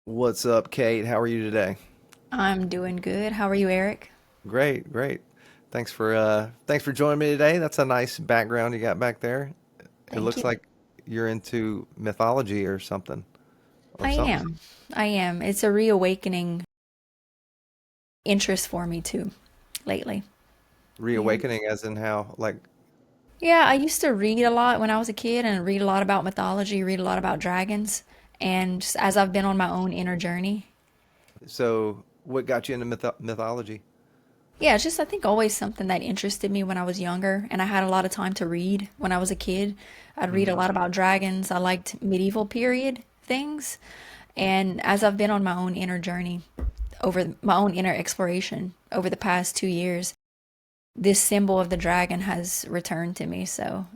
What's up, Kate? How are you today? I'm doing good. How are you, Eric? Great, great. Thanks for joining me today. That's a nice background you got back there. It Thank looks you. like you're into mythology or something or I something. am. I am. It's a reawakening interest for me too lately. Yeah. Reawakening as in how like Yeah, I used to read a lot when I was a kid and read a lot about mythology, read a lot about dragons. And just as I've been on my own inner journey, so what got you into mythology? yeah, it's just I think always something that interested me when I was younger and I had a lot of time to read when I was a kid. I'd read a Hmm. lot about dragons. I liked medieval period things. And as I've been on my own inner journey, over my own inner exploration over the past 2 years, this symbol of the dragon has returned to me. So,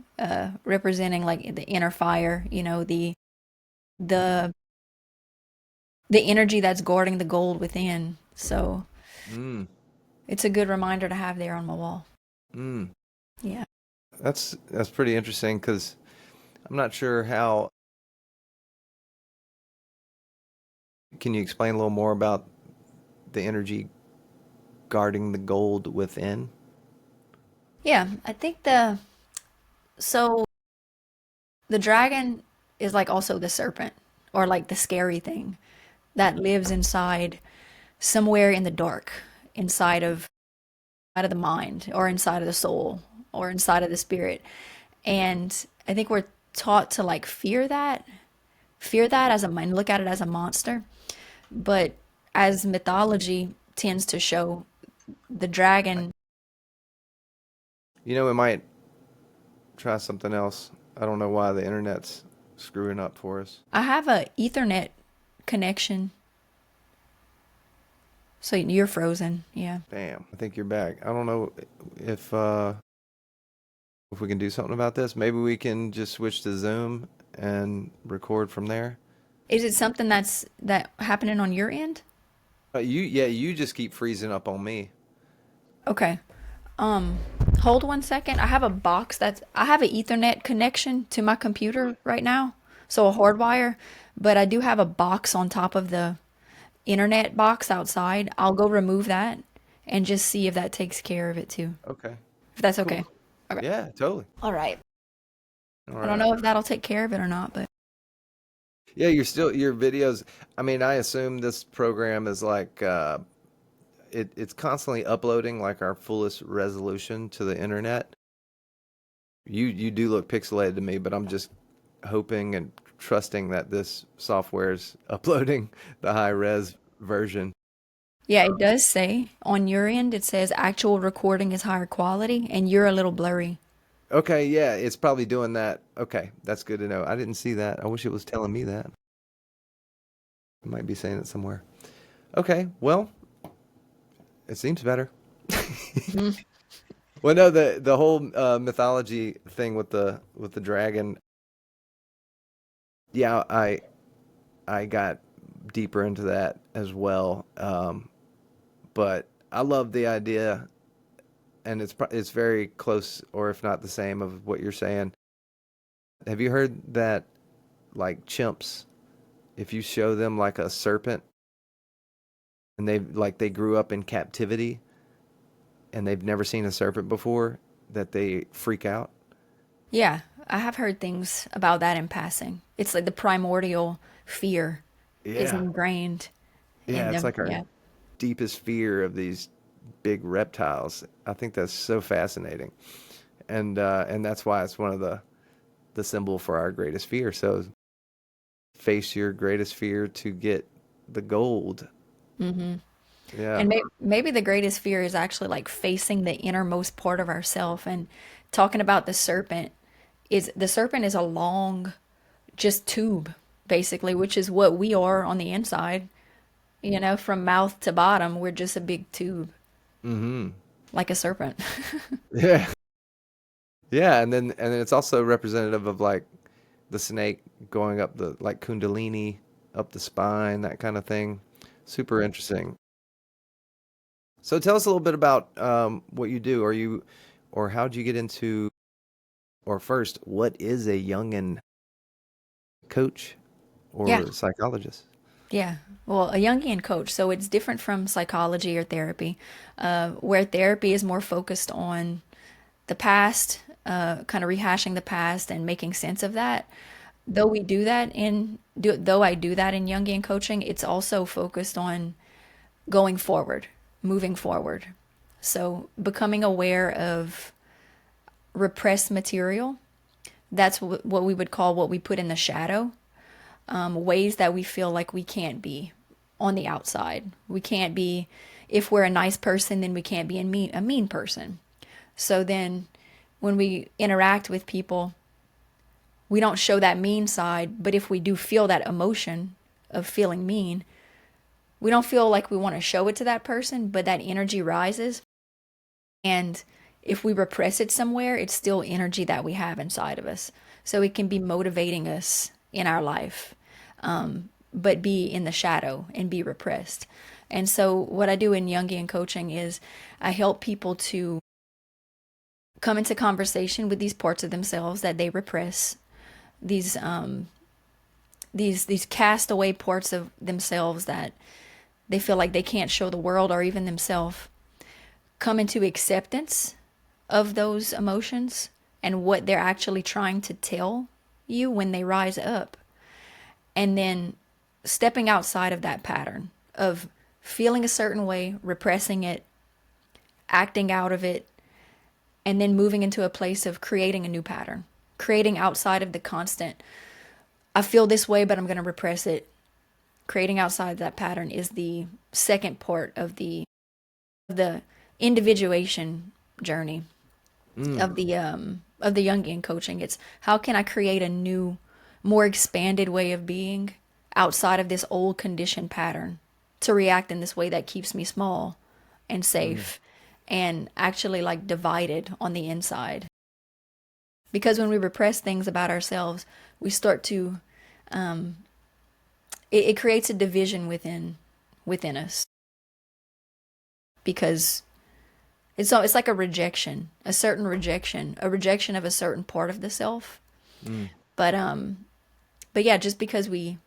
representing like the inner fire, the the energy that's guarding the gold within. So, Mm, it's a good reminder to have there on my wall. mm. Yeah. That's pretty interesting because I'm not sure how. Can you explain a little more about the energy guarding the gold within? Yeah, I think so the dragon is like also the serpent or like the scary thing that lives inside somewhere in the dark, inside of out of the mind or inside of the soul or inside of the spirit. And I think we're taught to like fear that as a mind, look at it as a monster. But as mythology tends to show, the dragon. We might try something else. I don't know why the internet's screwing up for us. I have a Ethernet connection, so you're frozen. Yeah. Damn, I think you're back. I don't know if uh if we can do something about this. Maybe we can just switch to Zoom and record from there. Is it something that happening on your end? You just keep freezing up on me. Okay. Um, Hold 1 second. I have an Ethernet connection to my computer right now, so a hardwire, but I do have a box on top of the internet box outside. I'll go remove that and just see if that takes care of it too. Okay, If that's cool. okay. Okay. Yeah, totally. All right. All I don't right. know if that'll take care of it or not, but Yeah, your videos. I mean, I assume this program is like it's constantly uploading like our fullest resolution to the internet. You do look pixelated to me, but I'm just hoping and trusting that this software is uploading the high res version. yeah, it does say on your end, it says actual recording is higher quality and you're a little blurry. Okay, yeah, it's probably doing that. Okay, that's good to know. I didn't see that. I wish it was telling me that. It might be saying it somewhere. Okay, well, it seems better. Mhm. Well, no, the whole mythology thing with the dragon. Yeah, I got deeper into that as well. But I love the idea, and it's very close, or if not the same, of what you're saying. Have you heard that like chimps, if you show them like a serpent and they grew up in captivity and they've never seen a serpent before, that they freak out? Yeah, I have heard things about that in passing. It's like the primordial fear is Yeah. ingrained Yeah, in it's them. like our Yeah. deepest fear of these big reptiles. I think that's so fascinating. And that's why it's one of the symbol for our greatest fear. So face your greatest fear to get the gold. Hmm. Yeah. And maybe the greatest fear is actually like facing the innermost part of ourself and talking about the serpent is a long just tube basically, which is what we are on the inside. From mouth to bottom, we're just a big tube, Mm-hmm. like a serpent. Yeah. Yeah, and then it's also representative of like the snake going up the like kundalini up the spine, that kind of thing. Super interesting. So tell us a little bit about what you do. Or how'd you get into, or first, what is a Jungian coach Yeah. or psychologist? Yeah. Well, a Jungian coach, so it's different from psychology or therapy, where therapy is more focused on the past, kind of rehashing the past and making sense of that. Though I do that in Jungian coaching, it's also focused on going forward, moving forward. So becoming aware of repressed material, that's what we would call what we put in the shadow, ways that we feel like we can't be on the outside. We can't be, if we're a nice person, then we can't be a mean person. So then when we interact with people, we don't show that mean side, but if we do feel that emotion of feeling mean, we don't feel like we want to show it to that person, but that energy rises. And if we repress it somewhere, it's still energy that we have inside of us. So it can be motivating us in our life, but be in the shadow and be repressed. And so, what I do in Jungian coaching is I help people to come into conversation with these parts of themselves that they repress, these these castaway parts of themselves that they feel like they can't show the world or even themselves, come into acceptance of those emotions and what they're actually trying to tell you when they rise up. And then stepping outside of that pattern of feeling a certain way, repressing it, acting out of it, and then moving into a place of creating a new pattern, creating outside of the constant, I feel this way, but I'm going to repress it. Creating outside that pattern is the second part of the individuation journey Mm. of the Jungian coaching. It's how can I create a new, more expanded way of being outside of this old conditioned pattern to react in this way that keeps me small and Mm. safe and actually like divided on the inside. Because when we repress things about ourselves, we start to it creates a division within us because it's like a rejection, a certain rejection, a rejection of a certain part of the self. Mm. But but yeah, just because we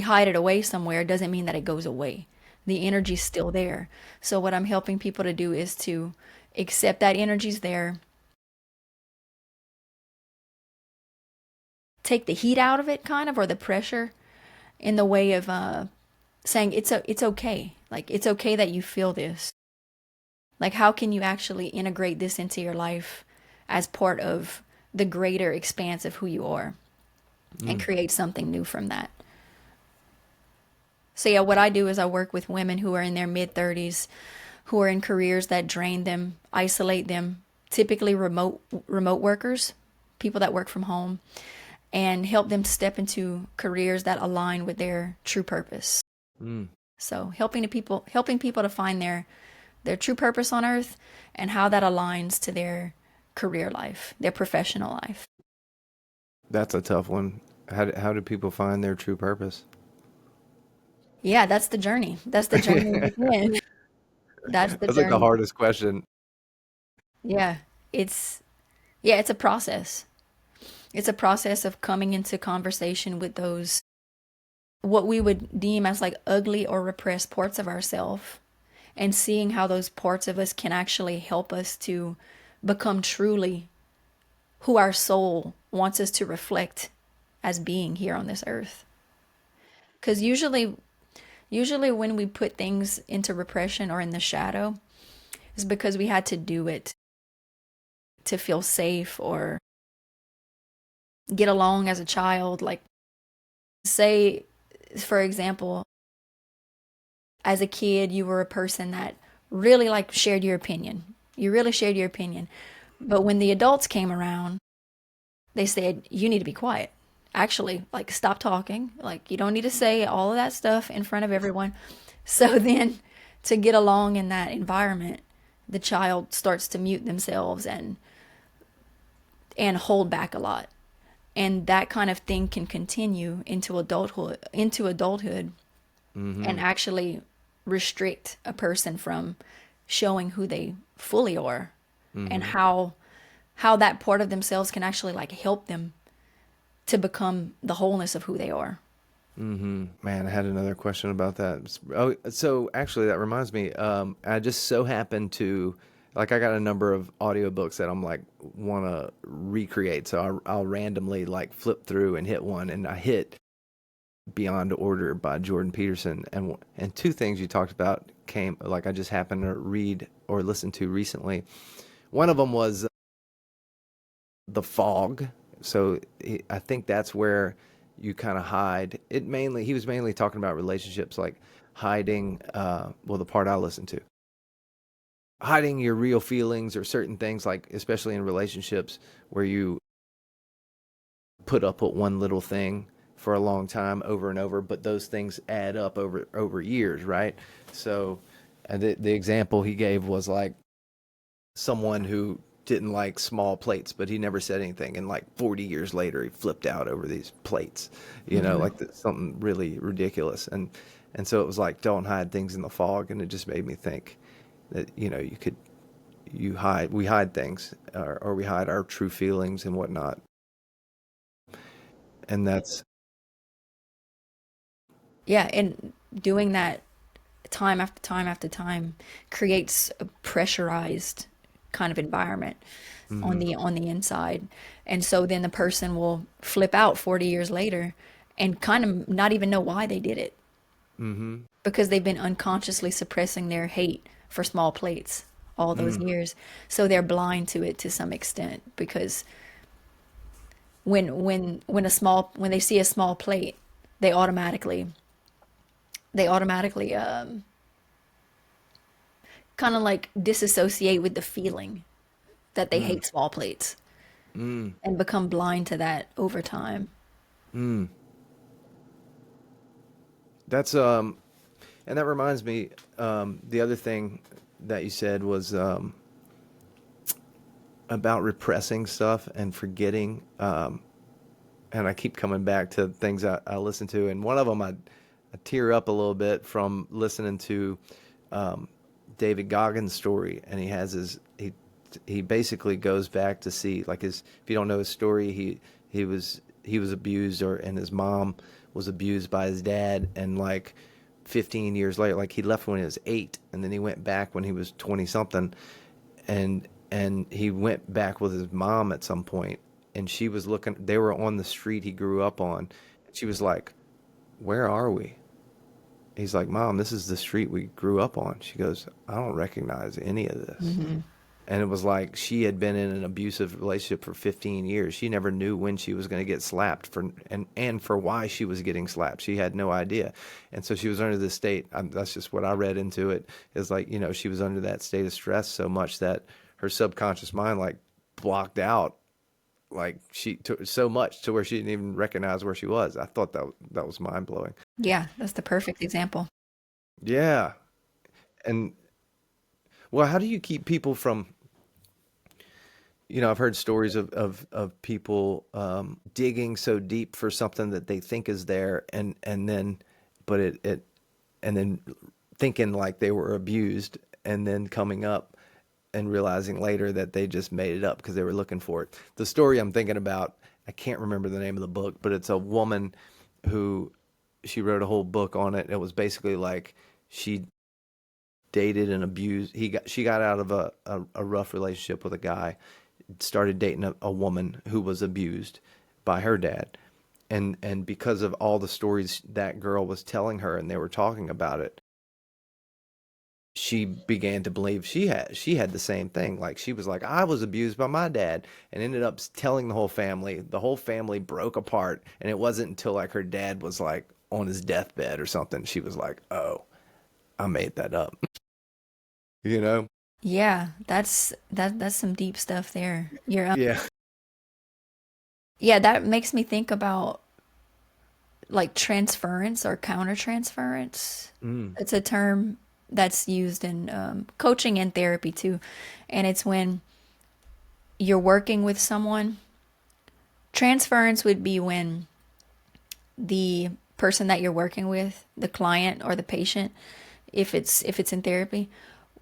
hide it away somewhere doesn't mean that it goes away. The energy's still there. So what I'm helping people to do is to accept that energy's there, take the heat out of it kind of, or the pressure, in the way of saying it's okay. Like it's okay that you feel this. Like how can you actually integrate this into your life as part of the greater expanse of who you are and Mm. create something new from that. So yeah, what I do is I work with women who are in their mid 30s, who are in careers that drain them, isolate them, typically remote workers, people that work from home, and help them step into careers that align with their true purpose. Mm. So helping people to find their true purpose on earth and how that aligns to their career life, their professional life. That's a tough one. How do people find their true purpose? Yeah, that's the journey. That's the journey within. That's the That's like the journey. hardest question. Yeah. It's it's a process. It's a process of coming into conversation with those what we would deem as like ugly or repressed parts of ourselves and seeing how those parts of us can actually help us to become truly who our soul wants us to reflect as being here on this earth. Because usually when we put things into repression or in the shadow, it's because we had to do it to feel safe or get along as a child. Like, say, for example, as a kid, you were a person that really like shared your opinion. You really shared your opinion. But when the adults came around, they said, you need to be quiet. Actually, like, stop talking. Like, you don't need to say all of that stuff in front of everyone. So then, to get along in that environment, the child starts to mute themselves and hold back a lot. And that kind of thing can continue into adulthood Mm-hmm. and actually restrict a person from showing who they fully are and Mm-hmm. how that part of themselves can actually like help them to become the wholeness of who they are. Man, I had another question about that. Oh, so actually, that reminds me. I just so happened to, like, I got a number of audiobooks that I'm like want to recreate. So I'll randomly like flip through and hit one, and I hit Beyond Order by Jordan Peterson, and two things you talked about came like I just happened to read or listen to recently. One of them was the fog. So I think that's where you kind of hide. It mainly he was mainly talking about relationships, like hiding. Well, the part I listened to, hiding your real feelings or certain things, like especially in relationships where you put up with one little thing for a long time over and over, but those things add up over years, right? So the example he gave was like someone who didn't like small plates, but he never said anything. And like 40 years later, he flipped out over these plates, Hmm. like something really ridiculous. And so it was like, don't hide things in the fog. And it just made me think that, we hide things, or we hide our true feelings and whatnot. And that's, Yeah, and doing that time after time after time creates a pressurized kind of environment on mm-hmm, the inside. And so then the person will flip out 40 years later and kind of not even know why they did it mm-hmm, because they've been unconsciously suppressing their hate for small plates all those mm, years. So they're blind to it to some extent because when they see a small plate, they automatically they automatically kind of like disassociate with the feeling that they mm, hate small plates mm, and become blind to that over time. mm. That's and that reminds me, the other thing that you said was about repressing stuff and forgetting. And I keep coming back to things I listen to, and one of them I tear up a little bit from listening to um, David Goggins' story, and he basically goes back to see like his if you don't know his story, he was abused, and his mom was abused by his dad, and like 15 years later, like he left when he was 8, and then he went back when he was 20 something, and he went back with his mom at some point, and she was looking, they were on the street he grew up on, and she was like, where are we? He's like, Mom, this is the street we grew up on. She goes, I don't recognize any of this. Hmm. And it was like she had been in an abusive relationship for 15 years. She never knew when she was going to get slapped and for why she was getting slapped. She had no idea. And so she was under this state. That's just what I read into it, is like, she was under that state of stress so much that her subconscious mind like blocked out, like she took so much to where she didn't even recognize where she was. I thought that was mind blowing. Yeah, that's the perfect example. Yeah. And well, how do you keep people from, I've heard stories of people digging so deep for something that they think is there, and then, but and then thinking like they were abused, and then coming up and realizing later that they just made it up because they were looking for it. The story I'm thinking about, I can't remember the name of the book, but it's a woman who she wrote a whole book on it. It was basically like she dated and abused. She got out of a rough relationship with a guy, started dating a woman who was abused by her dad. And because of all the stories that girl was telling her and they were talking about it, she began to believe she had the same thing. Like she was like, I was abused by my dad, and ended up telling the whole family. The whole family broke apart, and it wasn't until like her dad was like on his deathbed or something, she was like, oh, I made that up. you know? Yeah, that's some deep stuff there. Yeah. Yeah, that makes me think about like transference or countertransference. Mm. It's a term that's used in coaching and therapy too. And it's when you're working with someone. Transference would be when the person that you're working with, the client or the patient, if it's in therapy,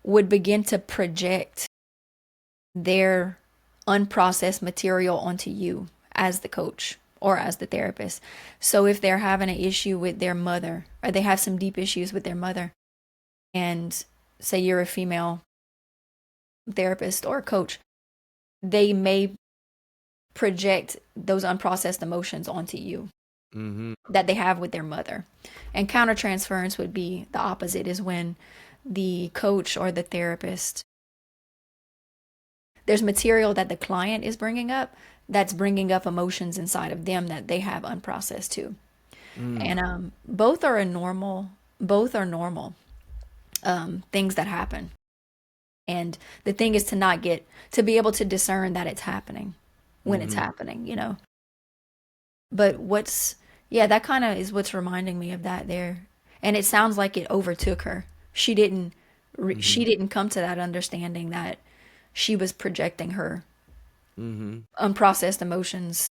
would begin to project their unprocessed material onto you as the coach or as the therapist. So if they're having an issue with their mother, or they have some deep issues with their mother, and say you're a female therapist or coach, they may project those unprocessed emotions onto you Mm-hmm. that they have with their mother. And countertransference would be the opposite, is when the coach or the therapist, there's material that the client is bringing up that's bringing up emotions inside of them that they have unprocessed too. Mm. And both are normal things that happen. And the thing is to not get to be able to discern that it's happening when it's Mm-hmm. happening, But yeah, that kind of is what's reminding me of that there. And it sounds like it overtook her. Mm-hmm. She didn't come to that understanding that she was projecting her Mm-hmm. unprocessed emotions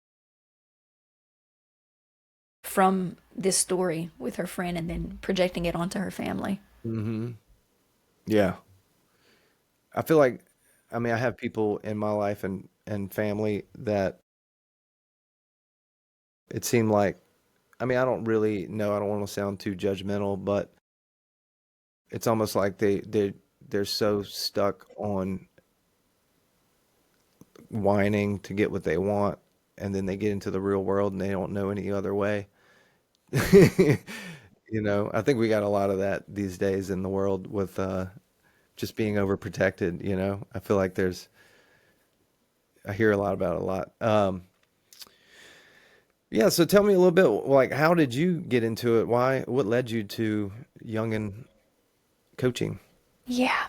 from this story with her friend and then projecting it onto her family. Mm-hmm. Yeah. I feel like, I mean, I have people in my life and family that it seemed like, I mean, I don't really know, I don't want to sound too judgmental, but it's almost like they're so stuck on whining to get what they want, and then they get into the real world and they don't know any other way. I think we got a lot of that these days in the world with just being overprotected. I feel like I hear a lot about it a lot. Yeah, so tell me a little bit, like, how did you get into it? What led you to Jungian coaching? Yeah,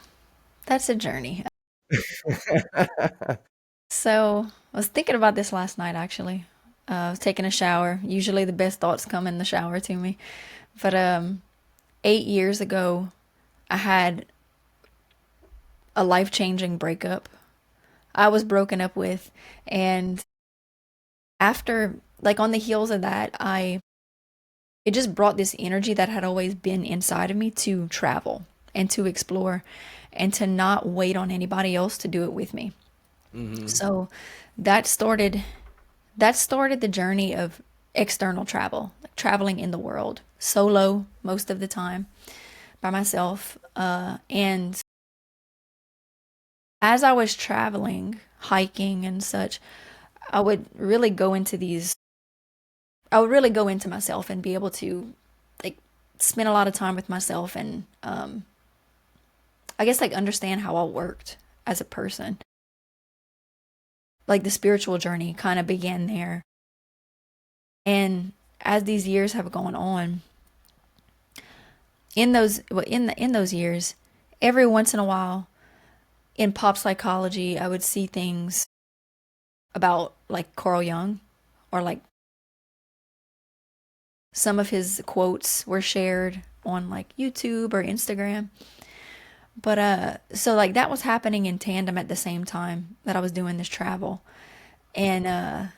that's a journey. So I was thinking about this last night actually. I was taking a shower. Usually the best thoughts come in the shower to me. But 8 years ago, I had a life-changing breakup. I was broken up with, and after, like, on the heels of that, it just brought this energy that had always been inside of me to travel and to explore and to not wait on anybody else to do it with me. Mm-hmm. So that started that started the journey of external travel, like traveling in the world, solo most of the time, by myself. And as I was traveling, hiking and such, I would really go into these, I would really go into myself and be able to, like, spend a lot of time with myself and, I guess, like, understand how I worked as a person. Like, the spiritual journey kind of began there. And as these years have gone on, in those years, every once in a while in pop psychology, I would see things about, like, Carl Jung, or like some of his quotes were shared on, like, YouTube or Instagram. But so, like, that was happening in tandem at the same time that I was doing this travel. And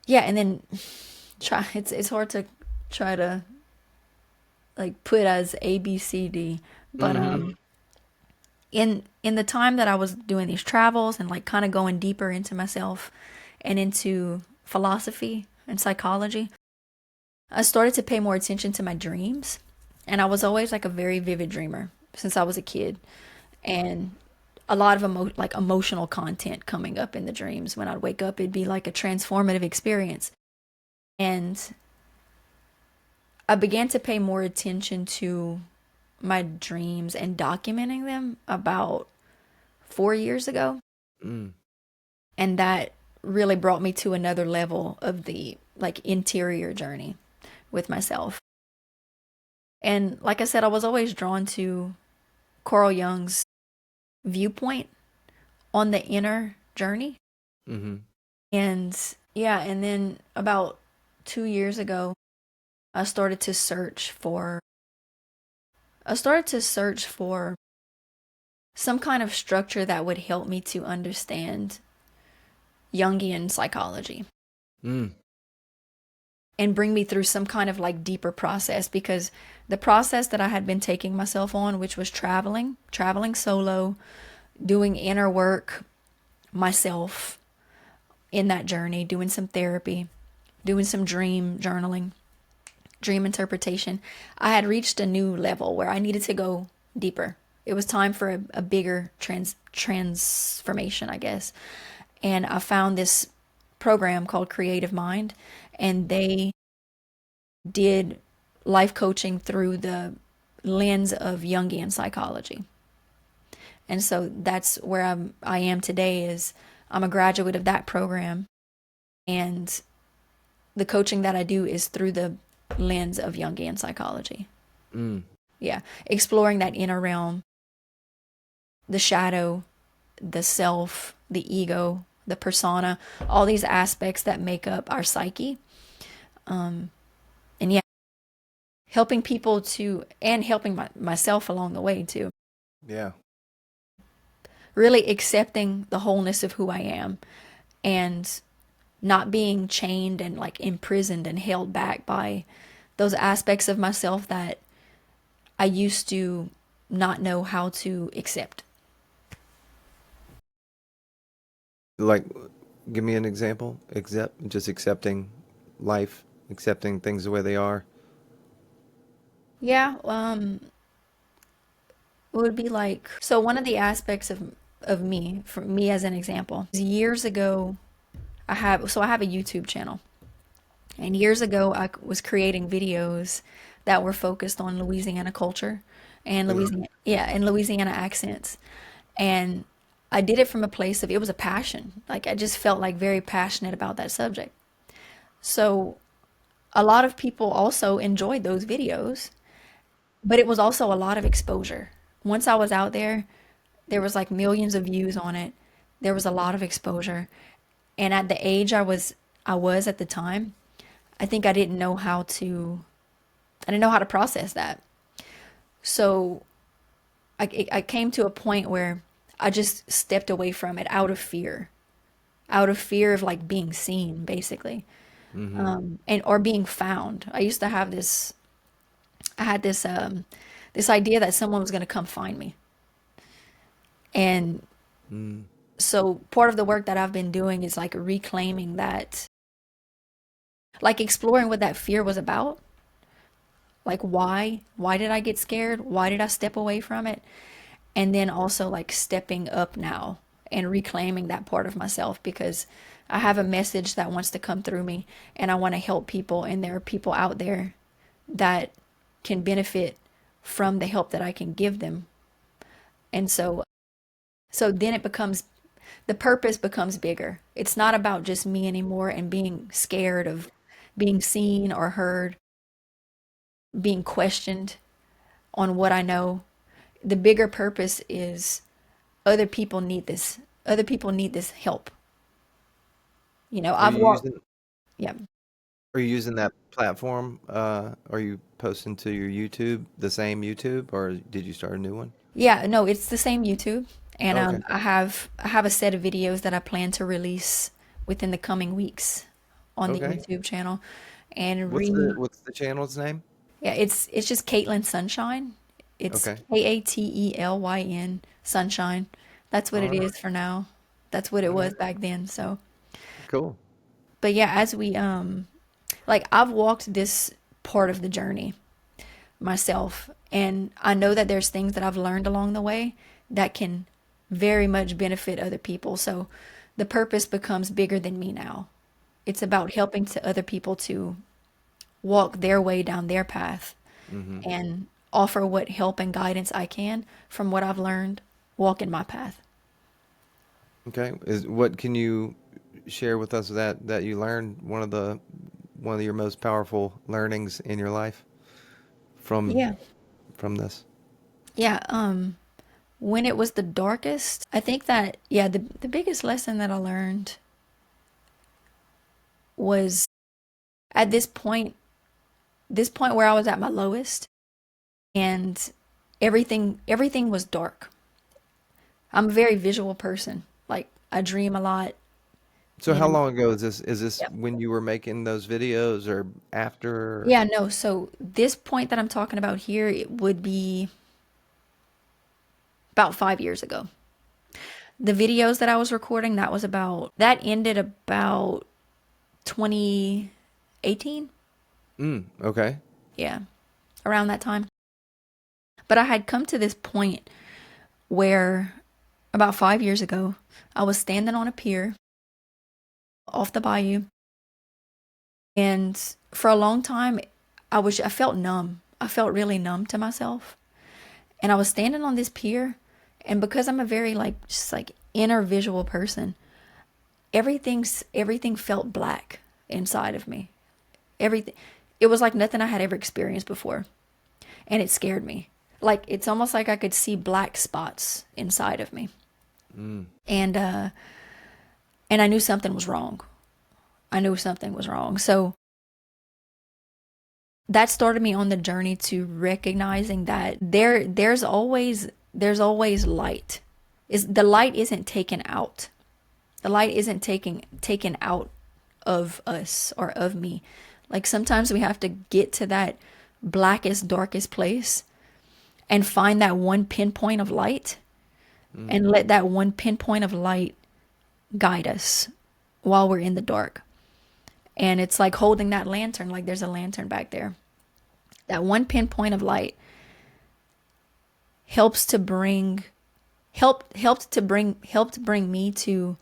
yeah, and then it's hard to try to, like, put as ABCD, but Mm-hmm. in the time that I was doing these travels and, like, kind of going deeper into myself and into philosophy and psychology, I started to pay more attention to my dreams. And I was always, like, a very vivid dreamer since I was a kid, and a lot of emotional content coming up in the dreams. When I'd wake up, it'd be like a transformative experience. And I began to pay more attention to my dreams and documenting them about 4 years ago. Mm. And that really brought me to another level of the, like, interior journey with myself. And like I said, I was always drawn to Carl Jung's viewpoint on the inner journey. Mm-hmm. And yeah, and then about 2 years ago, I started to search for I started to search for some kind of structure that would help me to understand Jungian psychology Mm. and bring me through some kind of, like, deeper process, because the process that I had been taking myself on, which was traveling solo, doing inner work myself, in that journey, doing some therapy, doing some dream journaling, dream interpretation, I had reached a new level where I needed to go deeper. It was time for a bigger transformation, I guess. And I found this program called Creative Mind, and they did life coaching through the lens of Jungian psychology. And so that's where I am today is I'm a graduate of that program, and the coaching that I do is through the lens of Jungian psychology. Mm. Yeah, exploring that inner realm, the shadow, the self, the ego, the persona, all these aspects that make up our psyche. And yeah, helping people to, and helping myself along the way too. Yeah. Really accepting the wholeness of who I am and not being chained and like imprisoned and held back by those aspects of myself that I used to not know how to accept. Like, give me an example. Accept, just accepting life, accepting things the way they are. Yeah, it would be like so one of the aspects of me, for me as an example, years ago I have a YouTube channel. And years ago I was creating videos that were focused on Louisiana culture and Mm. Louisiana accents. And I did it from a place of it was a passion. Like I just felt like very passionate about that subject. So a lot of people also enjoyed those videos, but it was also a lot of exposure. Once I was out there, there was like millions of views on it. There was a lot of exposure. And at the age I was at the time, I think I didn't know how to process that. So I came to a point where I just stepped away from it out of fear of like being seen, basically, Mm-hmm. and or being found. I used to have this, I had this idea that someone was going to come find me, and Mm. so part of the work that I've been doing is like reclaiming that, like exploring what that fear was about. Like why did I get scared? Why did I step away from it? And then also like stepping up now and reclaiming that part of myself because I have a message that wants to come through me and I want to help people, and there are people out there that can benefit from the help that I can give them. And so then it becomes the purpose becomes bigger. It's not about just me anymore and being scared of being seen or heard, being questioned on what I know. The bigger purpose is other people need this. Other people need this help. You know, Are I've you walked, using yeah. are you using that platform? Are you posting to your YouTube, the same YouTube, or did you start a new one? Yeah, no, it's the same YouTube. And Okay. I have a set of videos that I plan to release within the coming weeks on the Okay. YouTube channel. And What's the channel's name? yeah, it's just Katelyn Sunshine. It's Okay. Katelyn Sunshine. That's what All it right. is for now. That's what it All was right. back then. So, Cool. but yeah, as we like I've walked this part of the journey myself, and I know that there's things that I've learned along the way that can very much benefit other people. So the purpose becomes bigger than me now. It's about helping to other people to walk their way down their path Mm-hmm. and offer what help and guidance I can from what I've learned, walk in my path. Okay. Is what can you share with us that you learned one of your most powerful learnings in your life from Yeah. from this? Yeah, when it was the darkest, I think that yeah, the biggest lesson that I learned was at this point where I was at my lowest and everything was dark. I'm a very visual person. Like I dream a lot, So you how know. long ago is this? Is this Yeah. when you were making those videos or after? Yeah, no. So this point that I'm talking about here, it would be about 5 years ago. The videos that I was recording, that ended about 2018. Okay. Yeah, around that time. But I had come to this point where about 5 years ago, I was standing on a pier off the bayou, and for a long time, I felt numb. I felt really numb to myself. And I was standing on this pier, and because I'm a very like just like inner visual person, everything felt black inside of me. Everything, it was like nothing I had ever experienced before, and it scared me. Like it's almost like I could see black spots inside of me. And I knew something was wrong. I knew something was wrong. So that started me on the journey to recognizing that there's always light. Is the light isn't taken out. The light isn't taken out of us or of me. Like sometimes we have to get to that blackest, darkest place and find that one pinpoint of light and let that one pinpoint of light guide us while we're in the dark. And it's like holding that lantern, like there's a lantern back there. That one pinpoint of light helps to bring helped bring me to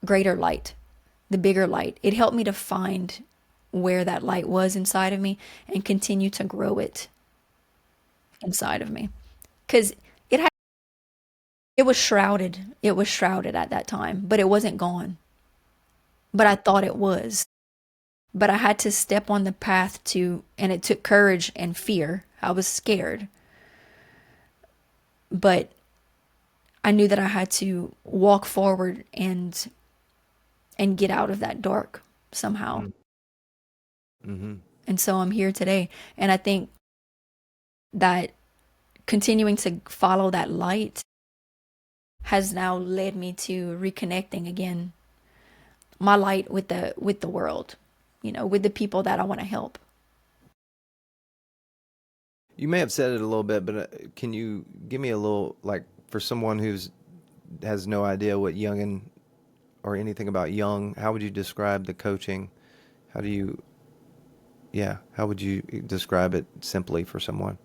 greater light, the bigger light. It helped me to find where that light was inside of me and continue to grow it inside of me. Cuz it had it was shrouded at that time, but it wasn't gone. But I thought it was. But I had to step on the path to, and it took courage and fear. I was scared. But I knew that I had to walk forward and get out of that dark somehow. Mm-hmm. And so I'm here today. And I think that continuing to follow that light has now led me to reconnecting again my light with the world, with the people that I want to help. You may have said it a little bit, but can you give me a little, like, for someone has no idea what Jungian or anything about Jung, how would you describe the coaching? How do you, yeah, how would you describe it simply for someone?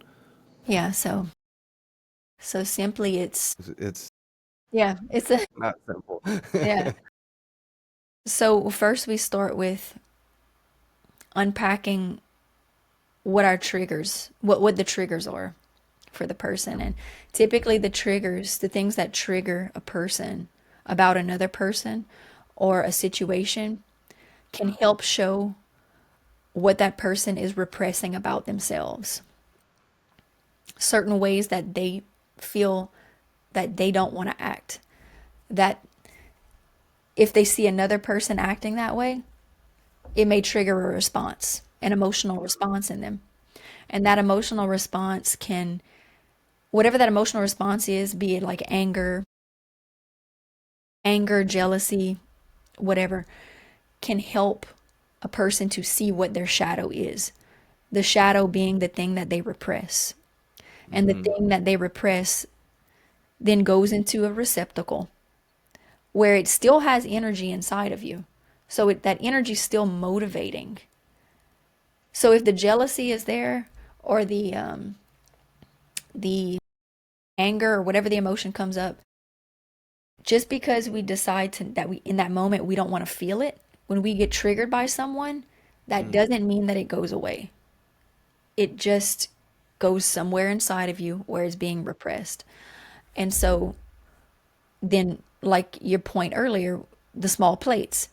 Yeah, so simply It's yeah, it's a not simple. yeah. So first we start with unpacking what the triggers are for the person. And typically the things that trigger a person about another person or a situation can help show what that person is repressing about themselves. Certain ways that they feel that they don't want to act. That if they see another person acting that way, it may trigger a response, an emotional response in them. And that emotional response whatever that emotional response is, be it like anger, jealousy, whatever, can help a person to see what their shadow is. The shadow being the thing that they repress. And the Mm-hmm. thing that they repress then goes into a receptacle where it still has energy inside of you. So that energy is still motivating. So if the jealousy is there, or the anger, or whatever the emotion comes up, just because we decide that we in that moment we don't want to feel it, when we get triggered by someone, that doesn't mean that it goes away. It just goes somewhere inside of you where it's being repressed. And so then, like your point earlier, the small plates.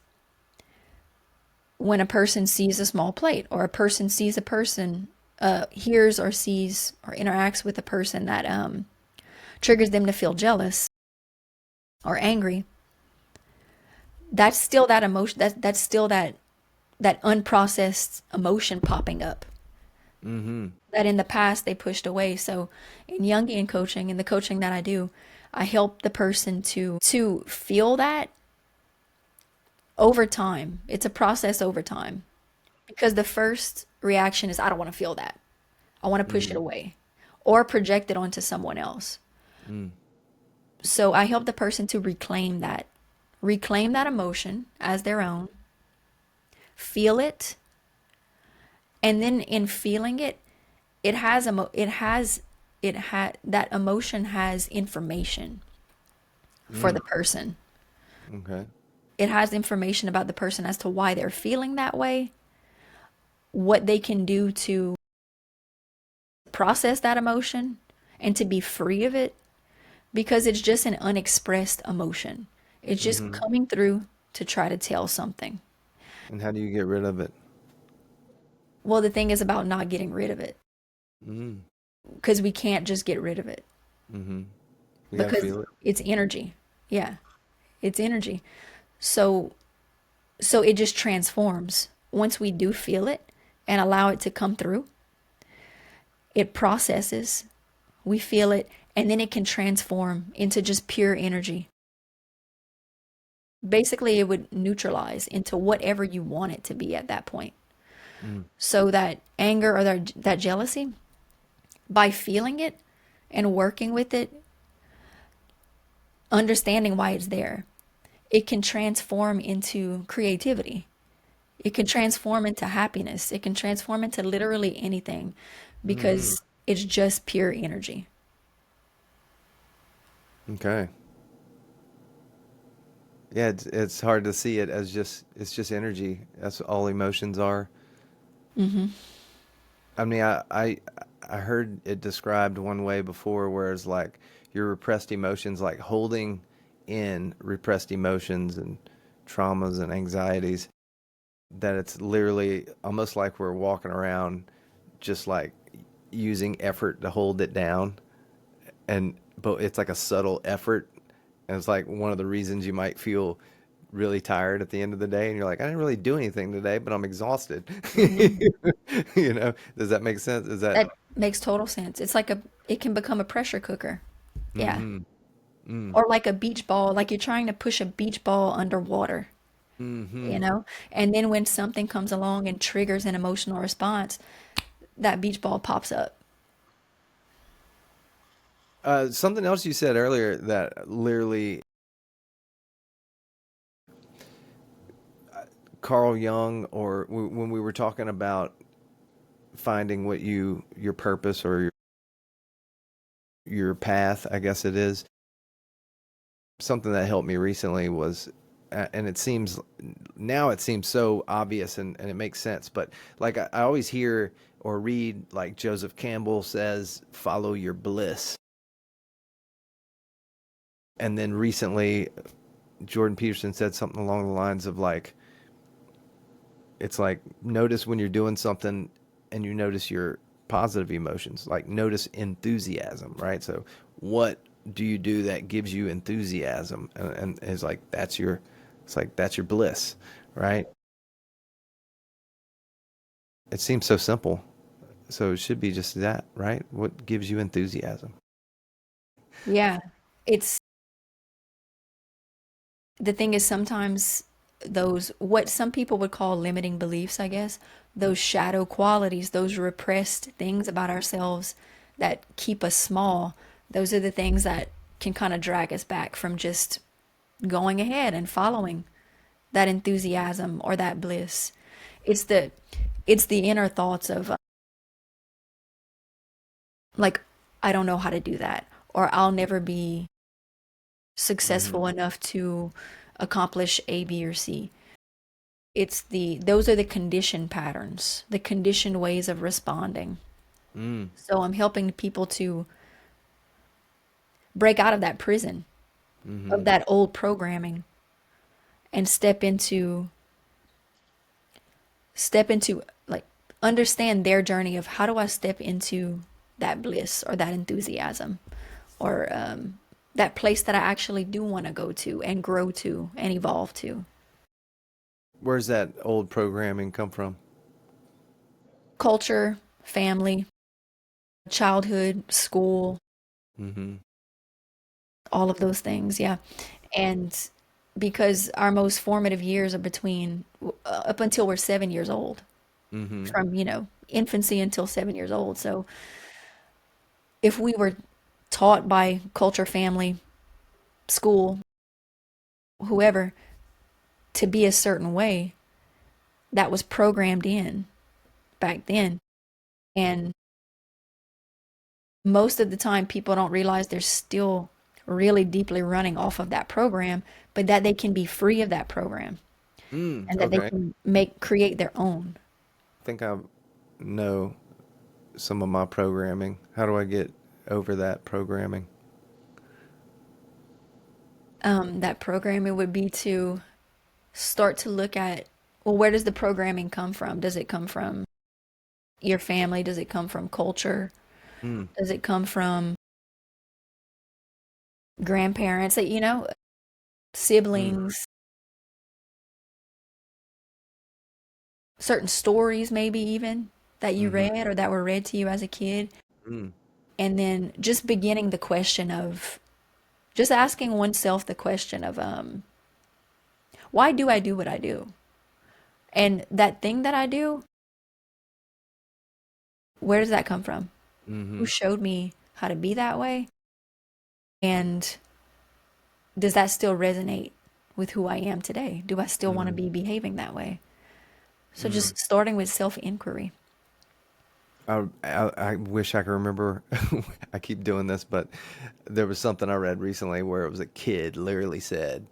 When a person sees a small plate, or a person sees a person, hears or sees or interacts with a person that triggers them to feel jealous or angry, that's still that emotion. That's still that unprocessed emotion popping up Mm-hmm. that in the past they pushed away. So in Jungian coaching, in the coaching that I do, I help the person to feel that over time. It's a process over time, because the first reaction is I don't want to feel that. I want to push it Mm-hmm. away or project it onto someone else. So I help the person to reclaim that emotion as their own, feel it, and then in feeling it, that emotion has information for the Mm, person. okay. It has information about the person as to why they're feeling that way, what they can do to process that emotion and to be free of it, because it's just an unexpressed emotion. It's just Mm-hmm. coming through to try to tell something. And how do you get rid of it? Well, the thing is about not getting rid of it, Mm, because we can't just get rid of it mm-hmm. You gotta because feel it. it's energy. Yeah, it's energy. So it just transforms. Once we do feel it and allow it to come through, it processes, we feel it, and then it can transform into just pure energy. Basically, it would neutralize into whatever you want it to be at that point. Mm, So that anger or that jealousy, by feeling it and working with it, understanding why it's there, it can transform into creativity. It can transform into happiness. It can transform into literally anything mm-hmm. because it's just pure energy. Okay. Yeah, it's hard to see it as just it's just energy. That's all emotions are. Hmm. I mean, I heard it described one way before, whereas like your repressed emotions, like holding in repressed emotions and traumas and anxieties, that it's literally almost like we're walking around just like using effort to hold it down, and but it's like a subtle effort, and it's like one of the reasons you might feel really tired at the end of the day, and you're like, I didn't really do anything today, but I'm exhausted. Hmm. You know, does that make sense? Is that That makes total sense. It can become a pressure cooker. Yeah. mm-hmm. Mm, Or like a beach ball, like you're trying to push a beach ball underwater, mm-hmm. you know? And then when something comes along and triggers an emotional response, that beach ball pops up. Something else you said earlier that literally Carl Jung, or when we were talking about finding what your purpose or your path, I guess it is. Something that helped me recently was, and it seems now it seems so obvious and it makes sense, but like I always hear or read like Joseph Campbell says, follow your bliss. And then recently, Jordan Peterson said something along the lines of like, it's like notice when you're doing something and you notice your positive emotions, like notice enthusiasm, right? So what do you do that gives you enthusiasm? And it's like it's like that's your bliss, right? It seems so simple. So it should be just that, right? What gives you enthusiasm? Yeah. It's the thing is sometimes those what some people would call limiting beliefs, I guess, those shadow qualities, those repressed things about ourselves that keep us small, those are the things that can kind of drag us back from just going ahead and following that enthusiasm or that bliss. It's the it's the inner thoughts of like I don't know how to do that, or I'll never be Mm-hmm. successful enough to accomplish A, B, or C. It's those are the conditioned patterns, the conditioned ways of responding. Mm, So I'm helping people to break out of that prison mm-hmm. of that old programming and step into like understand their journey of how do I step into that bliss or that enthusiasm or that place that I actually do want to go to and grow to and evolve to. Where's that old programming come from? Culture, family, childhood, school, Mm-hmm. all of those things, yeah. And because our most formative years are between up until we're 7 years old, Mm-hmm. from, infancy until 7 years old. So if we were taught by culture, family, school, whoever, to be a certain way that was programmed in back then. And most of the time, people don't realize they're still really deeply running off of that program, but that they can be free of that program and that they Okay. can create their own. I think I know some of my programming. How do I get over that programming? That programming would be to start to look at, well, where does the programming come from? Does it come from your family? Does it come from culture? Mm, Does it come from grandparents that, mm, siblings, certain stories, maybe even that you mm-hmm, read or that were read to you as a kid? mm, And then just beginning the question of, just asking oneself the question of, why do I do what I do? And that thing that I do, where does that come from? mm-hmm, Who showed me how to be that way? And does that still resonate with who I am today? Do I still want to mm, be behaving that way? So mm. just starting with self-inquiry. I wish I could remember. I keep doing this, but there was something I read recently where it was a kid literally said,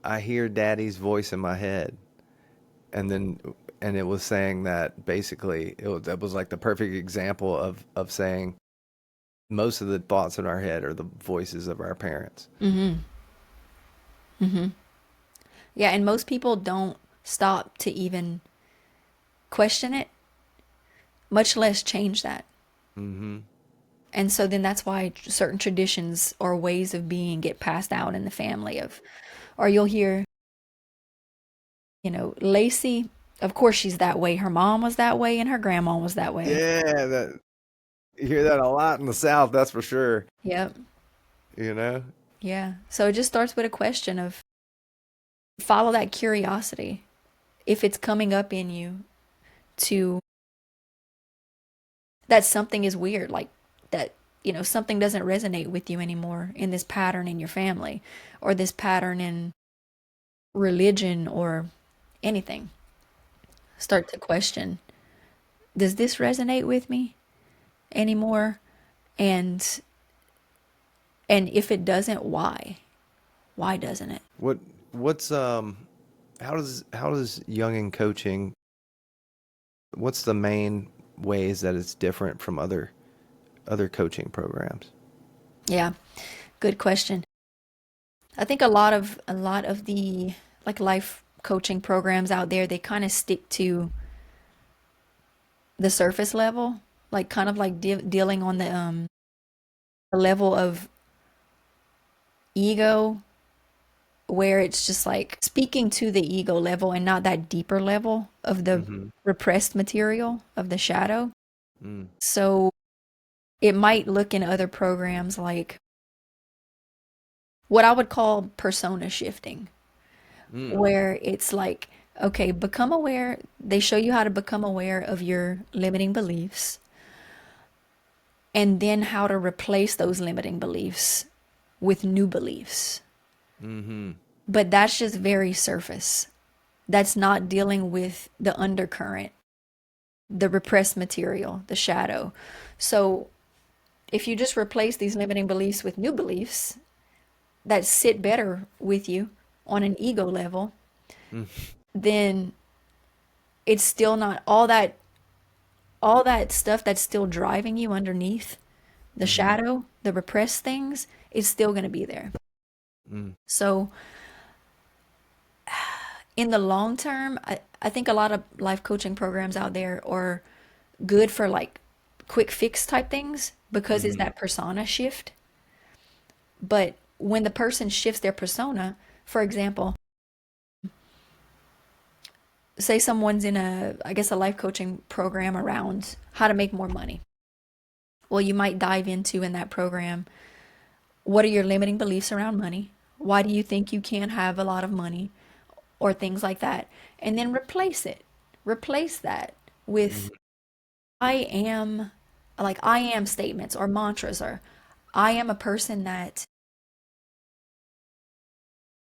"I hear daddy's voice in my head." And then and it was saying that basically that was like the perfect example of saying most of the thoughts in our head are the voices of our parents. Mm-hmm. Mm-hmm. Yeah, and most people don't stop to even question it, much less change that. Mm-hmm. And so then that's why certain traditions or ways of being get passed out in the family of, or you'll hear, Lacey, of course she's that way. Her mom was that way and her grandma was that way. Yeah, that you hear that a lot in the South, that's for sure. Yep. You know? Yeah. So it just starts with a question of follow that curiosity. If it's coming up in you to that something is weird, like that, something doesn't resonate with you anymore in this pattern in your family or this pattern in religion or anything. Start to question, does this resonate with me anymore? And and if it doesn't, why? Why doesn't it? What what's how does Jungian coaching, what's the main ways that it's different from other coaching programs? Yeah, good question. I think a lot of the like life coaching programs out there, they kind of stick to the surface level, like kind of like dealing on the level of ego where it's just like speaking to the ego level and not that deeper level of the Mm-hmm. repressed material of the shadow. Mm, So it might look in other programs like what I would call persona shifting, mm, where it's like, okay, become aware. They show you how to become aware of your limiting beliefs and then how to replace those limiting beliefs with new beliefs. mm-hmm. But that's just very surface. That's not dealing with the undercurrent, the repressed material, the shadow. So if you just replace these limiting beliefs with new beliefs that sit better with you on an ego level, Mm, then it's still not all that stuff that's still driving you underneath the mm-hmm. shadow, the repressed things, is still going to be there. Mm, So in the long term, I think a lot of life coaching programs out there are good for like quick fix type things because it's mm-hmm. that persona shift. But when the person shifts their persona, for example, say someone's in a life coaching program around how to make more money. Well, you might dive into in that program, what are your limiting beliefs around money? Why do you think you can't have a lot of money? Or things like that. And then replace it. Replace that with Mm-hmm. I am, like I am statements or mantras or I am a person that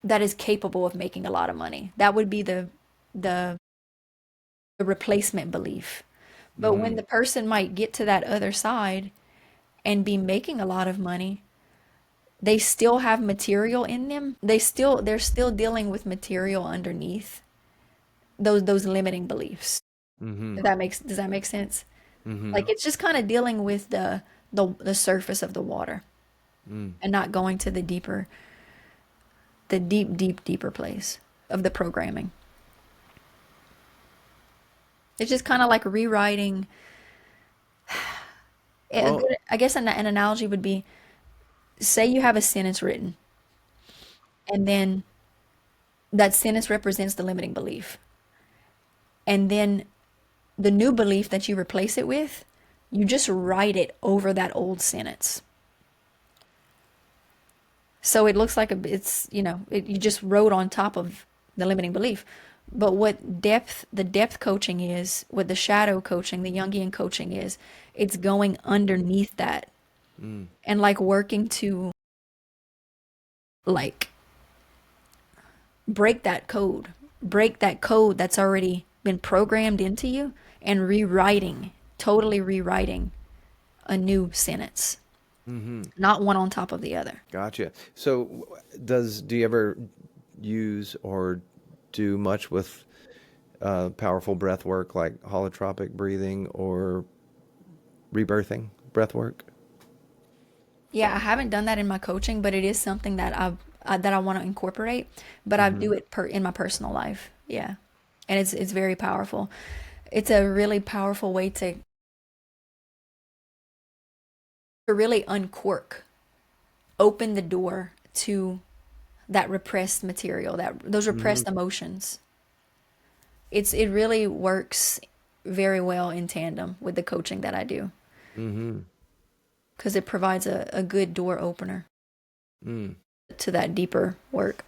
that is capable of making a lot of money. That would be the, the replacement belief. But when Mm-hmm. the person might get to that other side and be making a lot of money, they still have material in them. They're still dealing with material underneath those limiting beliefs. Mm-hmm. If that makes Does that make sense? Mm-hmm. Like it's just kind of dealing with the surface of the water Mm. and not going to the deeper place of the programming. It's just kind of like rewriting. A Well, good, I guess an analogy would be, say you have a sentence written, and then that sentence represents the limiting belief. And then the new belief that you replace it with, you just write it over that old sentence. So it looks like you just wrote on top of the limiting belief. But the depth coaching is, what the shadow coaching, the Jungian coaching is, it's going underneath that mm. and like working to like break that code that's already been programmed into you and totally rewriting a new sentence, Mm-hmm. not one on top of the other. Gotcha. So, do you ever use or do much with powerful breath work like holotropic breathing or rebirthing breath work? Yeah, I haven't done that in my coaching, but it is something that I want to incorporate. But I Mm-hmm. do it in my personal life. Yeah, and it's very powerful. It's a really powerful way to really uncork, open the door to that repressed material, that those Mm-hmm. repressed emotions. It really works very well in tandem with the coaching that I do Mm-hmm. because it provides a good door opener Mm. to that deeper work.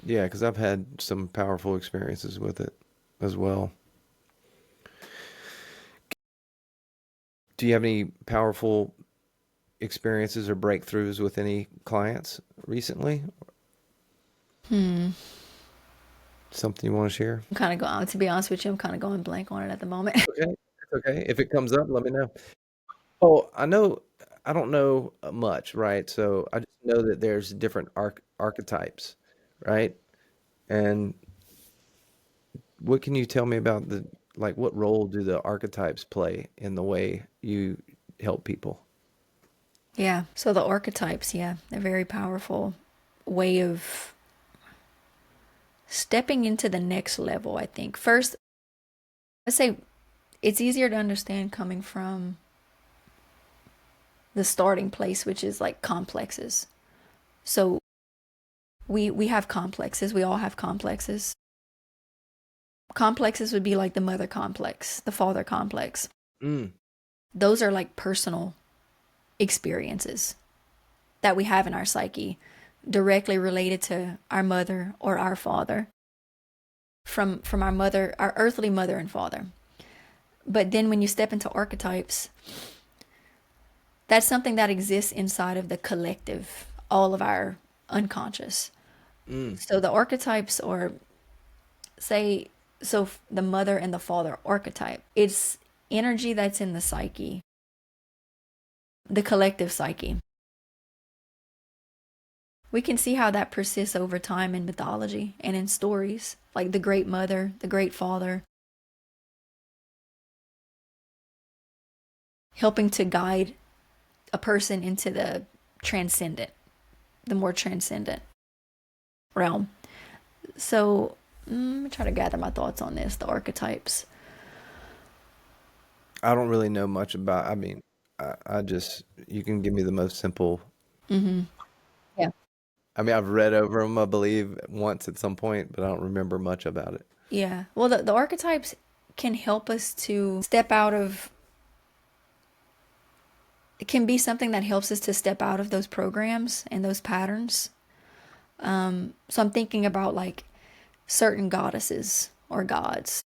Yeah, because I've had some powerful experiences with it as well. Do you have any powerful experiences or breakthroughs with any clients recently? Hmm. Something you want to share? I'm kind of going, to be honest with you, I'm kind of going blank on it at the moment. Okay, it's okay. If it comes up, let me know. Oh, I don't know much, right? So I just know that there's different archetypes, right? And what can you tell me about what role do the archetypes play in the way you help people? Yeah. So the archetypes, yeah, they're very powerful way of stepping into the next level, I think. First, let's say it's easier to understand coming from the starting place, which is like complexes. So we have complexes. We all have complexes. Complexes would be like the mother complex, the father complex. Mm, Those are like personal experiences that we have in our psyche directly related to our mother or our father from our earthly mother and father. But then when you step into archetypes, that's something that exists inside of the collective, all of our unconscious. mm, So the archetypes, or say, so the mother and the father archetype, it's energy that's in the psyche, the collective psyche. We can see how that persists over time in mythology and in stories, like the great mother, the great father, helping to guide a person into transcendent, the more transcendent realm. So, let me try to gather my thoughts on this, the archetypes. I don't really know much about, I just, you can give me the most simple. Mm-hmm. Yeah. I mean, I've read over them, I believe, once at some point, but I don't remember much about it. Yeah. Well, the archetypes can help us to step out of, it can be something that helps us to step out of those programs and those patterns. So I'm thinking about like certain goddesses or gods.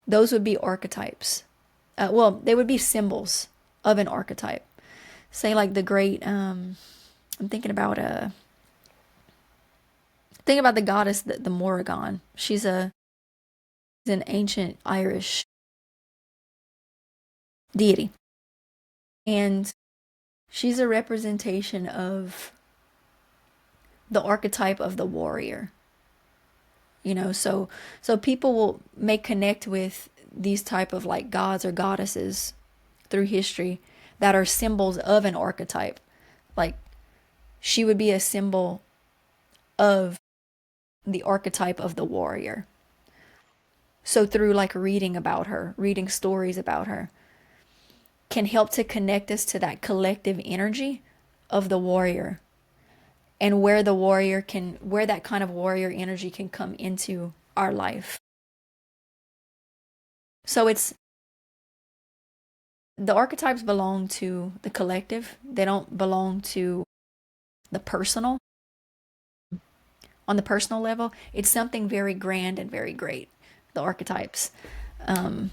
Those would be archetypes. Well, they would be symbols of an archetype. Say like the great, I'm thinking about think about the goddess, the Morrigan. She's an ancient Irish deity, and she's a representation of the archetype of the warrior. So people may connect with these type of like gods or goddesses through history that are symbols of an archetype. Like she would be a symbol of the archetype of the warrior. So through like reading about her, reading stories about her, can help to connect us to that collective energy of the warrior, and where that kind of warrior energy can come into our life. So it's the archetypes belong to the collective. They don't belong to the personal. On the personal level, it's something very grand and very great, the archetypes. Um,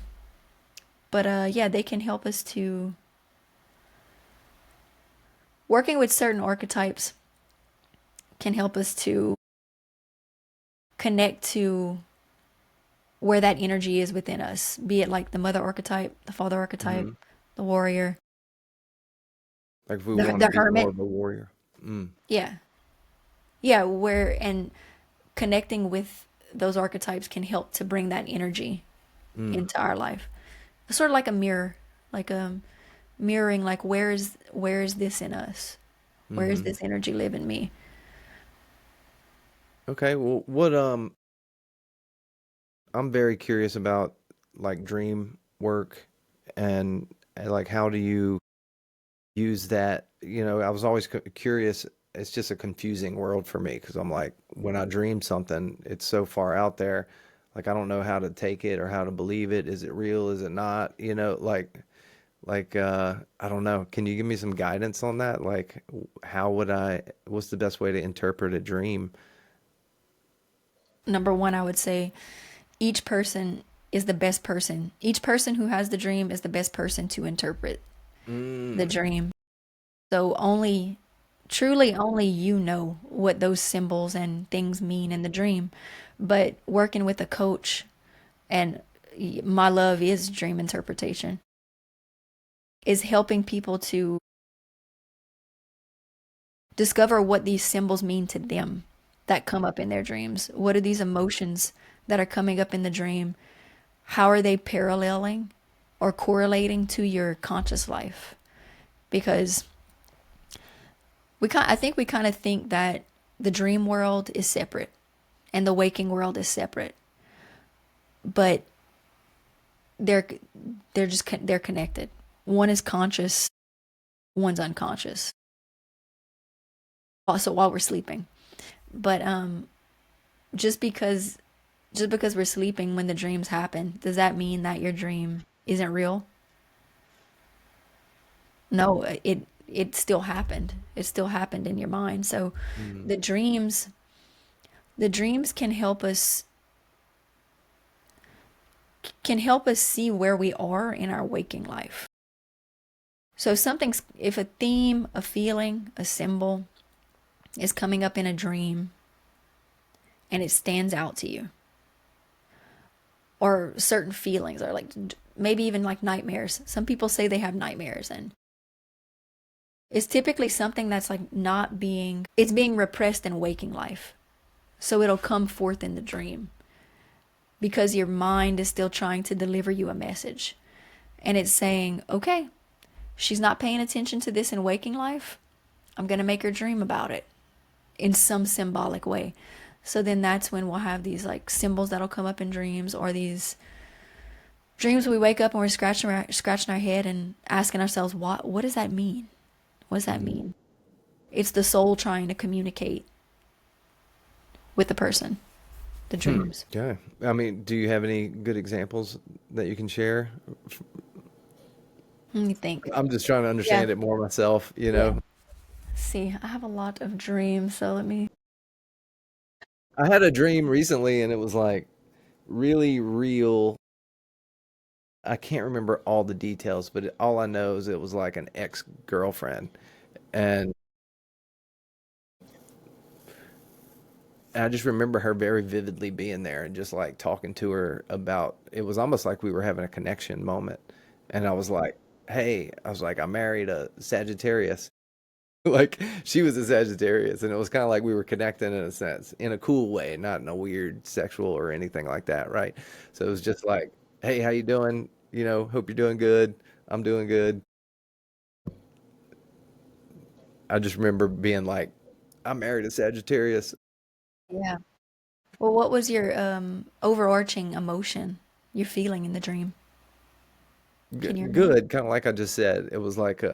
but yeah, they can help us to working with certain archetypes can help us to connect to where that energy is within us, be it like the mother archetype, the father archetype, Hmm. the warrior, Like if we the want to the be more hermit. of a warrior. Mm. Yeah. Yeah, where and connecting with those archetypes can help to bring that energy Mm. into our life. It's sort of like a mirror, like mirroring like where is this in us? Where is Hmm. this energy live in me? Okay. Well, what I'm very curious about like dream work and like how do you use that? I was always curious. It's just a confusing world for me because I'm like, when I dream something, it's so far out there. Like I don't know how to take it or how to believe it. Is it real? Is it not? I don't know. Can you give me some guidance on that? Like what's the best way to interpret a dream? Number one, I would say each person is the best person. Each person who has the dream is the best person to interpret the Mm. dream. So truly only you know what those symbols and things mean in the dream. But working with a coach, and my love is dream interpretation, is helping people to discover what these symbols mean to them that come up in their dreams. What are these emotions that are coming up in the dream? How are they paralleling or correlating to your conscious life? Because I think we kind of think that the dream world is separate and the waking world is separate, but they're they're connected. One is conscious, one's unconscious. Also, while we're sleeping, but just because just because we're sleeping when the dreams happen, does that mean that your dream isn't real? No, it still happened. It still happened in your mind. So Mm. the dreams the dreams can help us see where we are in our waking life. So if a theme, a feeling, a symbol is coming up in a dream and it stands out to you, or certain feelings, or like maybe even like nightmares. Some people say they have nightmares, and it's typically something that's like it's being repressed in waking life. So it'll come forth in the dream because your mind is still trying to deliver you a message. And it's saying, okay, she's not paying attention to this in waking life. I'm going to make her dream about it in some symbolic way. So then that's when we'll have these like symbols that'll come up in dreams, or these dreams we wake up and we're scratching our head and asking ourselves, what does that mean? What does that Mm. mean? It's the soul trying to communicate with the person, the Hmm. dreams. Yeah. I mean, do you have any good examples that you can share? Let me think. I'm just trying to Yeah, understand it more myself, you yeah. know. See, I have a lot of dreams, so let me. I had a dream recently and it was like really real. I can't remember all the details, but all I know is it was like an ex-girlfriend. And And I just remember her very vividly being there and just like talking to her about it was almost like we were having a connection moment. And I was like, hey, I was like, I married a Sagittarius. Like she was a Sagittarius, and it was kind of like we were connecting in a sense, in a cool way, not in a weird sexual or anything like that, right? So it was just like, hey, how you doing? Hope you're doing good. I'm doing good. I just remember being like, I married a Sagittarius. Yeah. Well, what was your overarching emotion you're feeling in the dream? Can you remember? Good, kind of like I just said. It was like a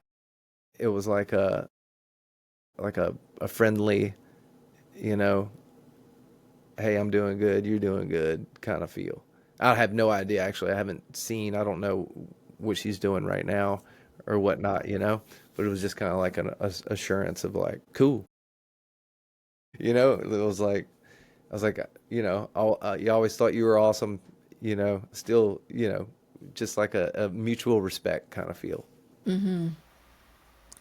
friendly, you know, hey, I'm doing good, you're doing good kind of feel. I have no idea actually. I haven't seen, I don't know what she's doing right now or whatnot. But it was just kind of like an assurance of like, cool. It was like I was like, you always thought you were awesome, still, just like a mutual respect kind of feel.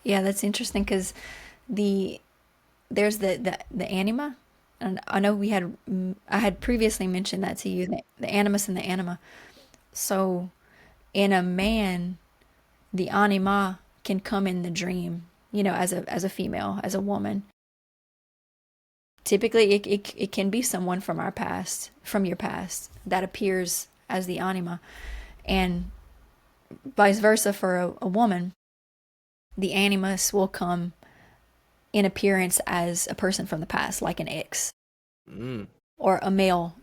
Yeah, that's interesting because the there's the anima, and I know I had previously mentioned that to you, the animus and the anima. So in a man, the anima can come in the dream, as a female, as a woman. Typically, it can be someone from our past, from your past, that appears as the anima, and vice versa for a woman. The animus will come in appearance as a person from the past, like an ex Mm, or a male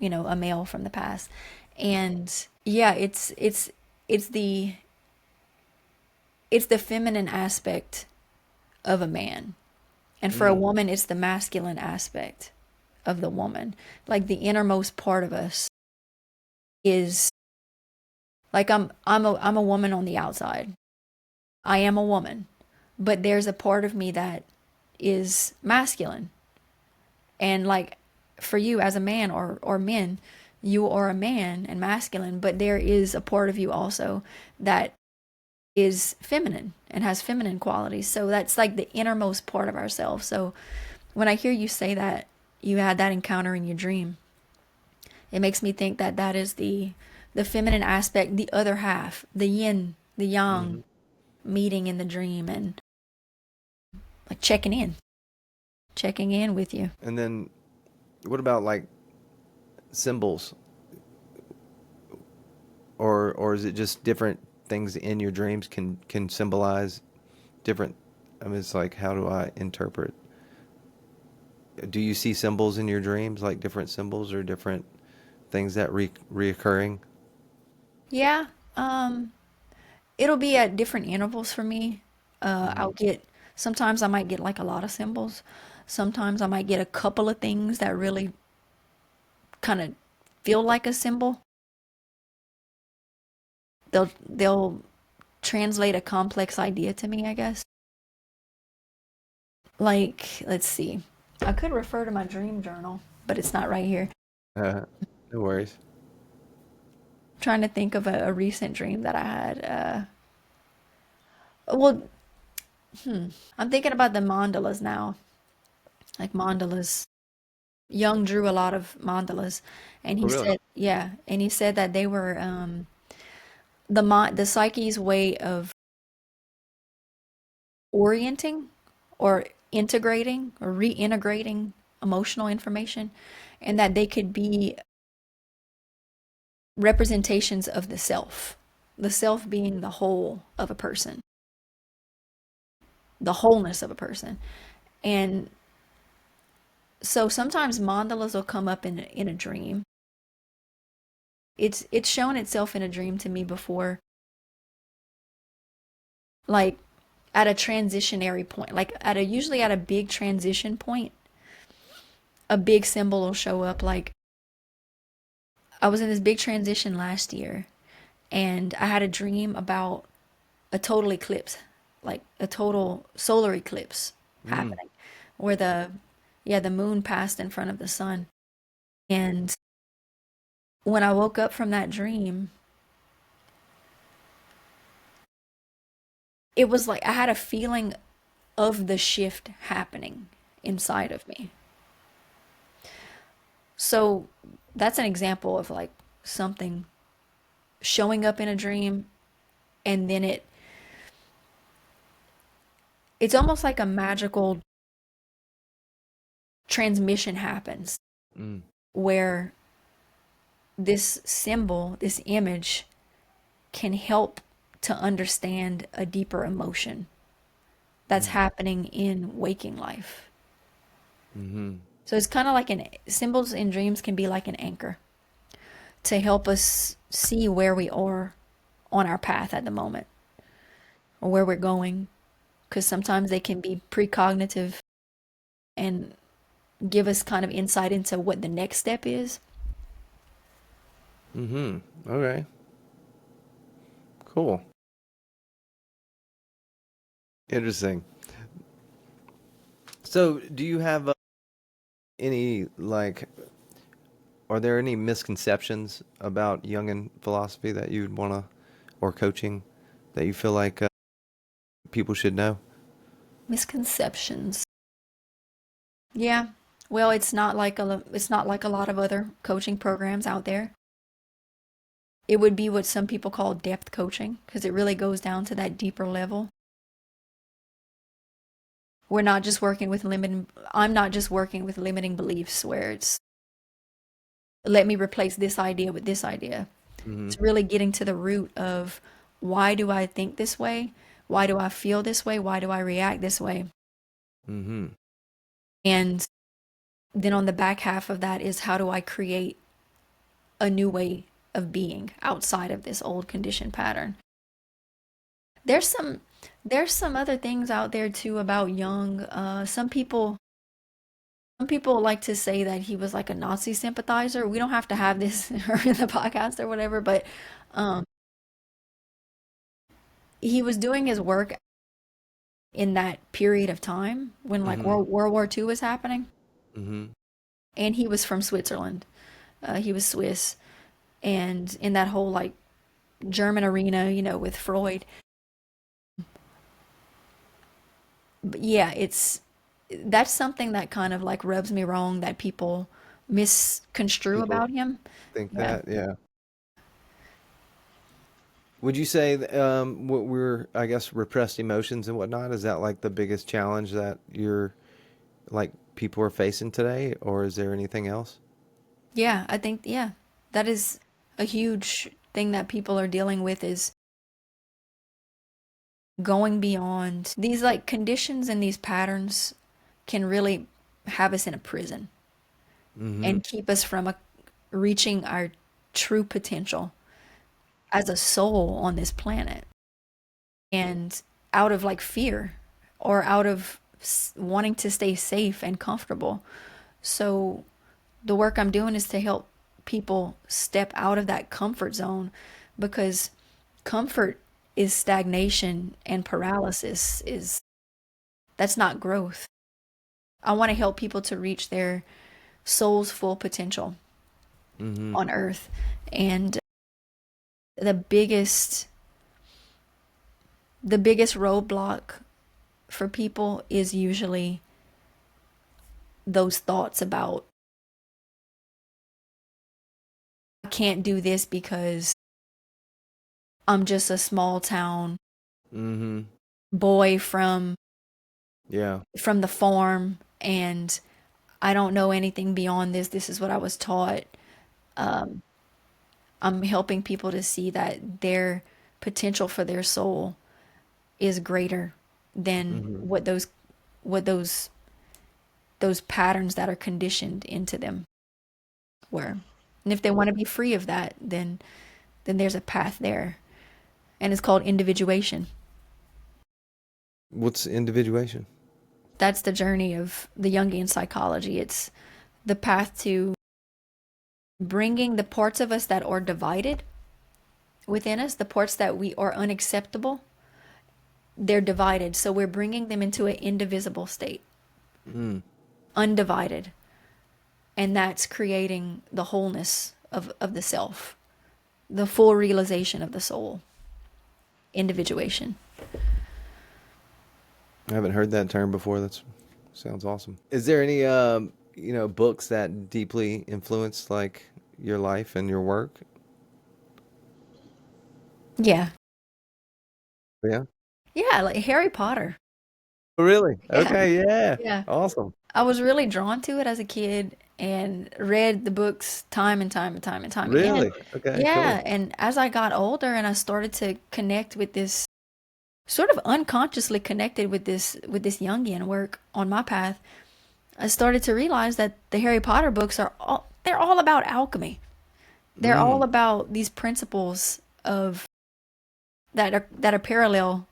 from the past. And yeah, it's the it's the feminine aspect of a man. And for a mm, woman, it's the masculine aspect of the woman. Like the innermost part of us is like I'm a woman on the outside. I am a woman, but there's a part of me that is masculine. And like for you as a man or men, you are a man and masculine, but there is a part of you also that is feminine and has feminine qualities. So that's like the innermost part of ourselves. So when I hear you say that you had that encounter in your dream, it makes me think that that is the feminine aspect, the other half, the yin, the yang hmm. meeting in the dream and like checking in with you. And then what about like symbols, or is it just different things in your dreams can symbolize different? I mean, it's like, how do I interpret? Do you see symbols in your dreams, like different symbols or different things that reoccurring? Yeah, it'll be at different intervals for me. Hmm. I'll get sometimes I might get like a lot of symbols. Sometimes I might get a couple of things that really kind of feel like a symbol. They'll translate a complex idea to me, I guess. Like, let's see. I could refer to my dream journal, but it's not right here. Uh, no worries. I'm trying to think of a recent dream that I had. Well, I'm thinking about the mandalas now. Like mandalas. Jung drew a lot of mandalas, and Oh, he really? said, yeah, and he said that they were the psyche's way of orienting or integrating or reintegrating emotional information, and that they could be representations of the self being the whole of a person, the wholeness of a person. And so sometimes mandalas will come up in a dream. It's shown itself in a dream to me before, like at a transitionary point, like at a usually at a big transition point, a big symbol will show up. Like I was in this big transition last year, and I had a dream about a total eclipse, like a total solar eclipse Mm. happening, where the moon passed in front of the sun. And when I woke up from that dream, it was like I had a feeling of the shift happening inside of me. So that's an example of like something showing up in a dream, and then it's almost like a magical transmission happens Mm. where this symbol, this image can help to understand a deeper emotion that's Mm. happening in waking life. Mm-hmm. So it's kind of like an symbols in dreams can be like an anchor to help us see where we are on our path at the moment or where we're going, because sometimes they can be precognitive and give us kind of insight into what the next step is. Mm-hmm. Okay. Cool. Interesting. So, do you have any like? Are there any misconceptions about Jungian philosophy that you'd want to, or coaching, that you feel like people should know? Misconceptions. Yeah. Well, it's not like a lot of other coaching programs out there. It would be what some people call depth coaching because it really goes down to that deeper level. We're not just working with limiting, I'm not just working with limiting beliefs where it's let me replace this idea with this idea. Mm-hmm. It's really getting to the root of why do I think this way? Why do I feel this way? Why do I react this way? Mm-hmm. And then on the back half of that is how do I create a new way of being outside of this old conditioned pattern? There's some there's some other things out there too about Jung. Some people like to say that he was like a Nazi sympathizer. We don't have to have this in the podcast or whatever, but um, he was doing his work in that period of time when like Mm-hmm. World War II was happening, Mm-hmm. and he was from Switzerland. He was Swiss, and in that whole like German arena, with Freud. But yeah, that's something that kind of like rubs me wrong that people misconstrue People about him. think Yeah. that, yeah. Would you say what we're, I guess, repressed emotions and whatnot, is that like the biggest challenge that you're like people are facing today, or is there anything else? Yeah, I think yeah, that is a huge thing that people are dealing with is going beyond these like conditions and these patterns can really have us in a prison Mm-hmm. and keep us from reaching our true potential as a soul on this planet. And out of like fear or out of wanting to stay safe and comfortable. So the work I'm doing is to help people step out of that comfort zone because comfort is stagnation and paralysis is that's not growth. I want to help people to reach their soul's full potential Mm-hmm. on earth. And the biggest the biggest roadblock for people is usually those thoughts about I can't do this because I'm just a small town Mm-hmm. boy Yeah. from the farm and I don't know anything beyond this. This is what I was taught. Um, I'm helping people to see that their potential for their soul is greater than Mm-hmm. what those patterns that are conditioned into them were. And if they want to be free of that, then there's a path there. And it's called individuation. What's individuation? That's the journey of the Jungian psychology. It's the path to bringing the parts of us that are divided within us, the parts that we are unacceptable, they're divided. So we're bringing them into an indivisible state, Mm. undivided. And that's creating the wholeness of the self, the full realization of the soul, individuation. I haven't heard that term before. That sounds awesome. Is there any books that deeply influenced like your life and your work? Yeah. Yeah. Yeah, like Harry Potter. Oh, really? Yeah. Okay, yeah. Yeah. Awesome. I was really drawn to it as a kid and read the books time and time and time and time again. Really? Okay, Yeah, cool. and as I got older and I started to connect with this, sort of unconsciously connected with this Jungian work on my path, I started to realize that the Harry Potter books they're all about alchemy. They're all Mm. about these principles of that are parallel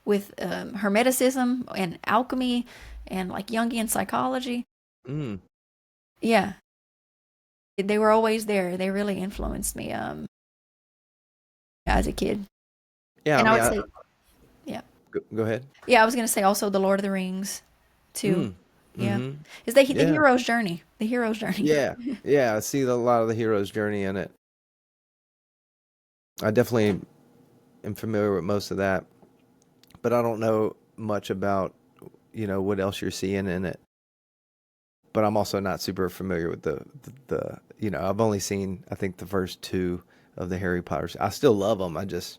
with Hermeticism and alchemy and like Jungian psychology. Mm. Yeah, they were always there. They really influenced me as a kid. Yeah, I And I mean, would say, yeah, go ahead. yeah, I was gonna say also the Lord of the Rings, too. Mm. Yeah, Mm-hmm. is the Yeah. hero's journey, the hero's journey. Yeah. Yeah, I see a lot of the hero's journey in it. I definitely am familiar with most of that, but I don't know much about, what else you're seeing in it. But I'm also not super familiar with I've only seen, I think, the first two of the Harry Potters. I still love them. I just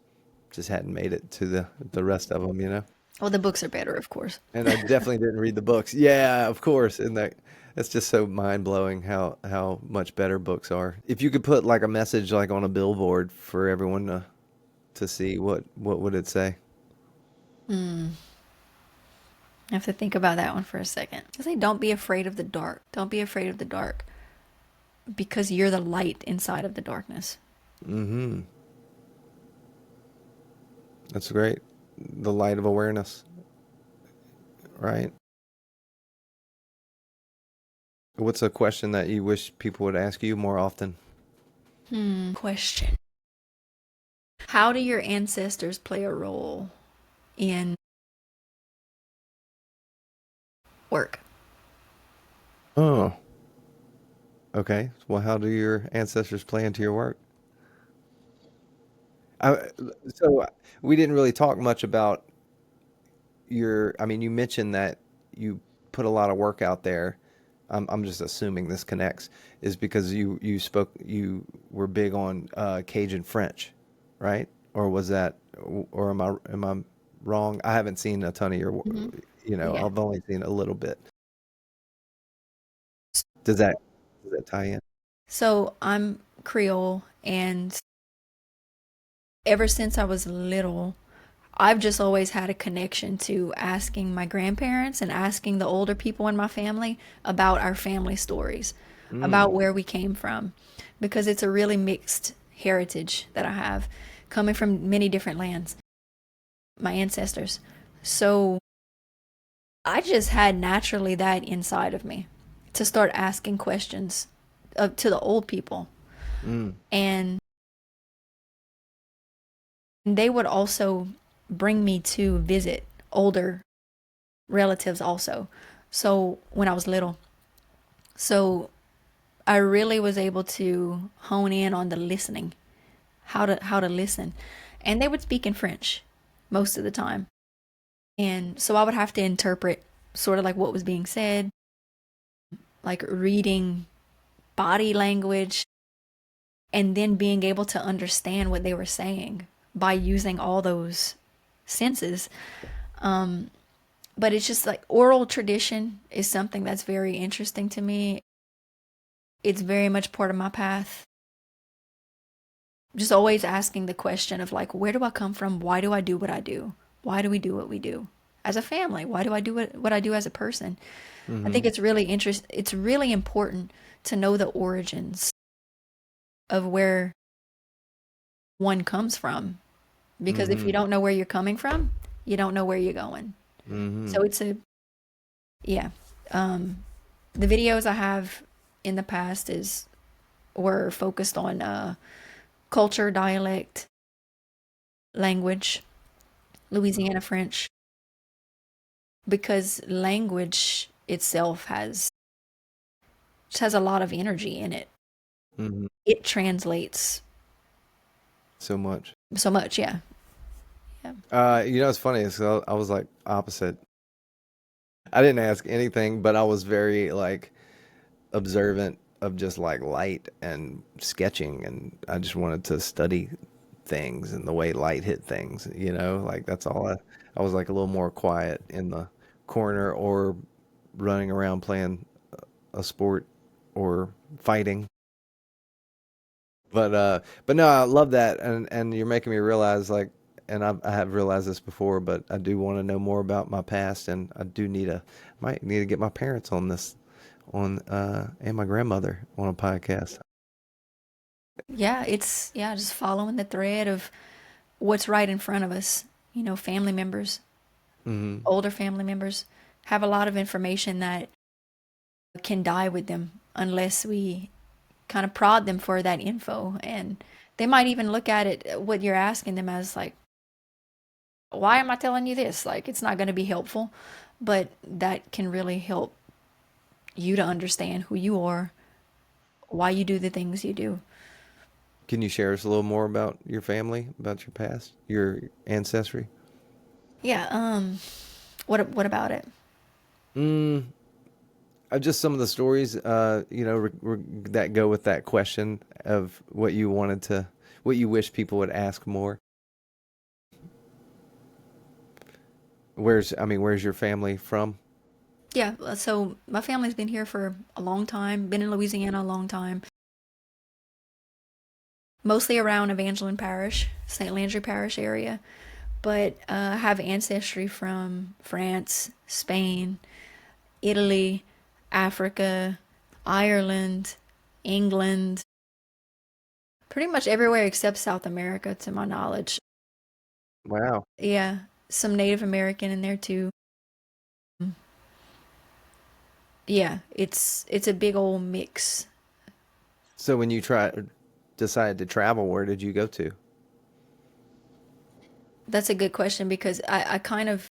hadn't made it to the rest of them. Well, the books are better, of course. And I definitely didn't read the books. Yeah, of course. And that's just so mind blowing how much better books are. If you could put like a message like on a billboard for everyone to see, what would it say? Hmm. I have to think about that one for a second. I say, don't be afraid of the dark. Don't be afraid of the dark because you're the light inside of the darkness. Mm-hmm. That's great. The light of awareness, right? What's a question that you wish people would ask you more often? Question. How do your ancestors play a role in work? Oh, okay. Well, how do your ancestors play into your work? I, so we didn't really talk much about I mean, you mentioned that you put a lot of work out there. I'm just assuming this connects is because you were big on Cajun French, right? Or was that, or am I wrong? I haven't seen a ton of Hmm. Yeah. I've only seen a little bit. Does that does that tie in? So I'm Creole, and ever since I was little, I've just always had a connection to asking my grandparents and asking the older people in my family about our family stories, about Mm, where we came from, because it's a really mixed heritage that I have coming from many different lands, my ancestors. So I just had naturally that inside of me to start asking questions to the old people. mm, And they would also bring me to visit older relatives also. So when I was little. So I really was able to hone in on the listening, how to listen. And they would speak in French most of the time. And so I would have to interpret sort of like what was being said, like reading body language, and then being able to understand what they were saying by using all those senses. Um, but it's just like oral tradition is something that's very interesting to me. It's very much part of my path. Just always asking the question of like, where do I come from? Why do I do what I do? Why do we do what we do as a family? Why do I do what I do as a person? I think mm-hmm, it's really it's really important to know the origins of where one comes from. Because if you mm-hmm, don't know where you're coming from, you don't know where you're going. mm-hmm. So yeah. Um, the videos I have in the past is were focused on culture, dialect, language, Louisiana French, because language itself just has a lot of energy in it. Mm-hmm. It translates So much. so much, yeah. Yeah. It's funny. I was like opposite. I didn't ask anything, but I was very like observant of just like light and sketching, and I just wanted to study things and the way light hit things, like that's all I was like a little more quiet in the corner or running around playing a sport or fighting. But no, I love that, and you're making me realize like, and I have realized this before, but I do want to know more about my past, and I do might need to get my parents on this, and my grandmother on a podcast. Yeah, it's yeah, just following the thread of what's right in front of us. Family members, Hmm. older family members have a lot of information that can die with them unless we kind of prod them for that info. And they might even look at it, what you're asking them, as like, why am I telling you this? Like, it's not going to be helpful, but that can really help you to understand who you are, why you do the things you do. Can you share us a little more about your family, about your past, your ancestry? Yeah, what about it? Mm, just some of the stories, that go with that question of what you wish people would ask more. Where's your family from? Yeah, so my family's been here for a long time, been in Louisiana a long time, mostly around Evangeline Parish, St. Landry Parish area, but I have ancestry from France, Spain, Italy, Africa, Ireland, England, pretty much everywhere except South America, to my knowledge. Wow. Yeah, some Native American in there too. Yeah, it's a big old mix. So when you decided to travel, where did you go to? That's a good question because I kind of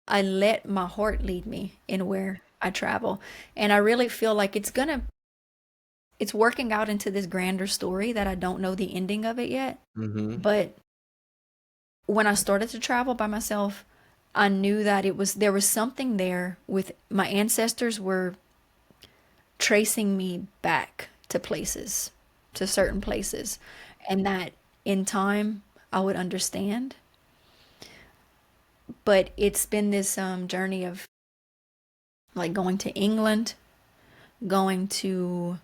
I let my heart lead me in where I travel. And I really feel like it's working out into this grander story that I don't know the ending of it yet. Mm-hmm. But when I started to travel by myself, I knew that there was something there with my ancestors were tracing me back to places, to certain places, and that in time I would understand. But it's been this journey of like going to England, going to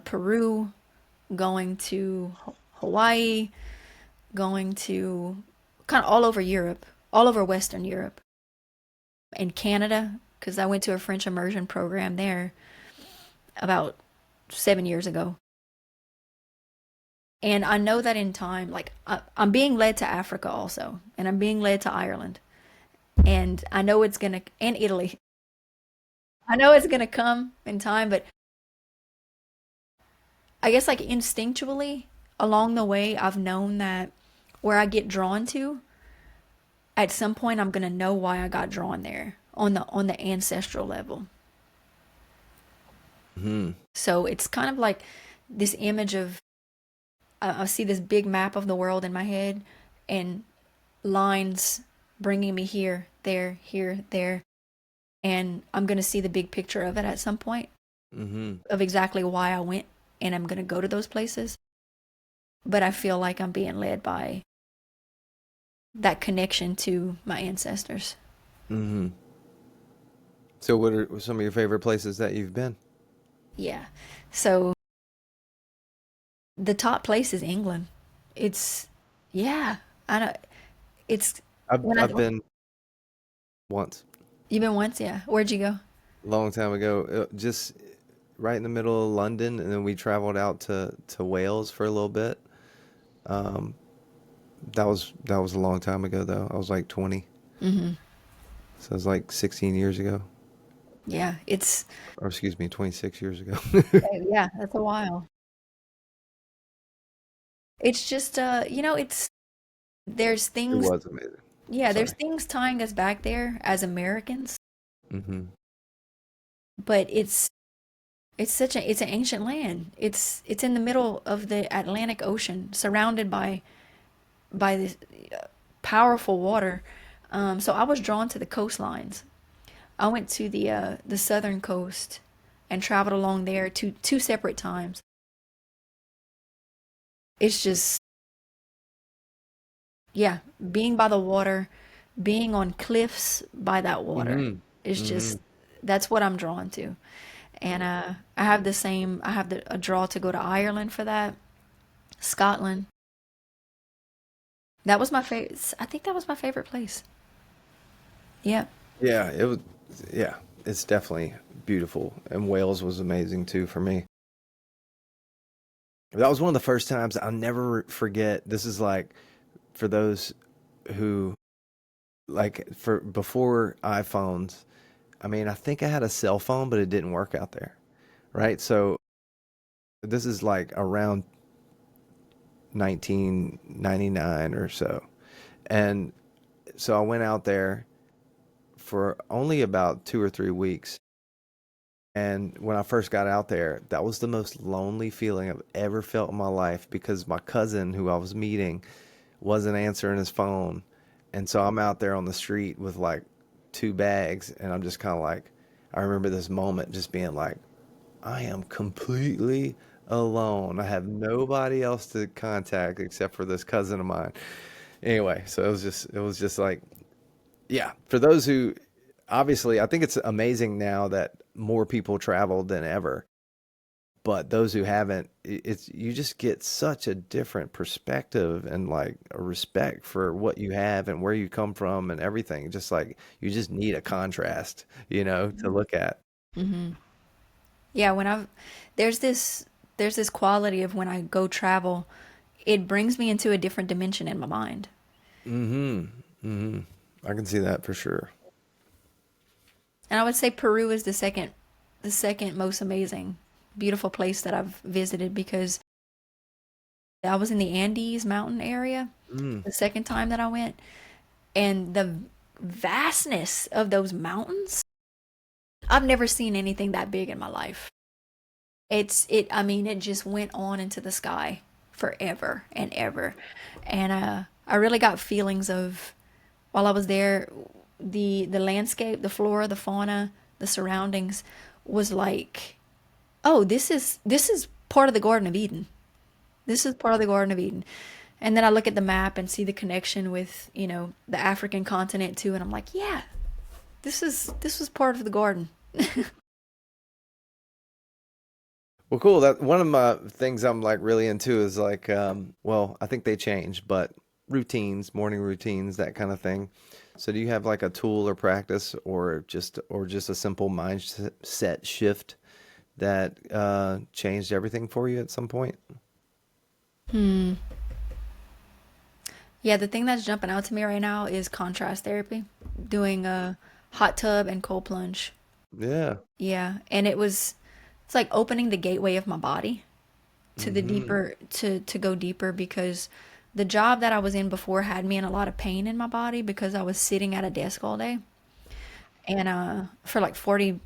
Peru, going to Hawaii, going to kind of all over Europe, all over Western Europe, and Canada, because I went to a French immersion program there about 7 years ago. And I know that in time, like I'm being led to Africa also, and I'm being led to Ireland. And I know and Italy. I know it's gonna come in time, but I guess like instinctually along the way, I've known that where I get drawn to, at some point I'm gonna know why I got drawn there on the ancestral level. Hmm. So it's kind of like this image of I see this big map of the world in my head and lines bringing me here, there, and I'm gonna see the big picture of it at some point Mm-hmm. of exactly why I went and I'm gonna go to those places. But I feel like I'm being led by that connection to my ancestors. Mm-hmm. So what are some of your favorite places that you've been? Yeah. So the top place is England. It's yeah. I don't. It's I've when I I've been once, you've been once, yeah. Where'd you go? a long time ago, just right in the middle of London, and then we traveled out to Wales for a little bit. Um, that was a long time ago though. I was like 20, Hmm. so it was like 16 years ago, Yeah. or excuse me, 26 years ago. Yeah. That's a while. It's just there's It things. was amazing. Yeah. There's Sorry. things tying us back there as Americans, Mm-hmm. but it's an ancient land. It's in the middle of the Atlantic Ocean, surrounded by this powerful water. So I was drawn to the coastlines. I went to the southern coast and traveled along there two separate times. It's just, yeah, being by the water, being on cliffs by that water Mm-hmm. is Mm-hmm. just, that's what I'm drawn to. And I have a draw to go to Ireland for that, Scotland. That was my favorite. I think that was my favorite place. Yeah. Yeah, it was. Yeah, it's definitely beautiful, and Wales was amazing too for me. That was one of the first times I'll never forget. This is like for those who like for before iPhones. I mean, I think I had a cell phone, but it didn't work out there, right? So this is like around 1999 or so. And so I went out there for only about 2 or 3 weeks. And when I first got out there, that was the most lonely feeling I've ever felt in my life because my cousin who I was meeting wasn't answering his phone. And so I'm out there on the street with like 2 bags, and I'm just kind of like, I remember this moment just being like, I am completely alone. I have nobody else to contact except for this cousin of mine. Anyway, so it was just like, yeah, for those who obviously, I think it's amazing now that more people travel than ever. But those who haven't, it's you just get such a different perspective and like a respect for what you have and where you come from and everything. Just like you just need a contrast, to look at. Hmm. Yeah, there's this quality of when I go travel, it brings me into a different dimension in my mind. Mm-hmm. Mm-hmm. I can see that for sure. And I would say Peru is the second most amazing, beautiful place that I've visited because I was in the Andes mountain area Mm. the second time that I went, and the vastness of those mountains, I've never seen anything that big in my life. I mean, it just went on into the sky forever and ever. And I really got feelings of while I was there, the landscape, the flora, the fauna, the surroundings was like, oh, this is part of the Garden of Eden. This is part of the Garden of Eden. And then I look at the map and see the connection with, the African continent too, and I'm like, yeah, this was part of the garden. Well, cool. That one of my things I'm like really into is like, well, I think they change, but routines, morning routines, that kind of thing. So do you have like a tool or practice or just a simple mindset shift that changed everything for you at some point? Hmm. Yeah, the thing that's jumping out to me right now is contrast therapy, doing a hot tub and cold plunge. Yeah. Yeah, and it's like opening the gateway of my body to the Mm-hmm. deeper to go deeper because the job that I was in before had me in a lot of pain in my body because I was sitting at a desk all day and for like 40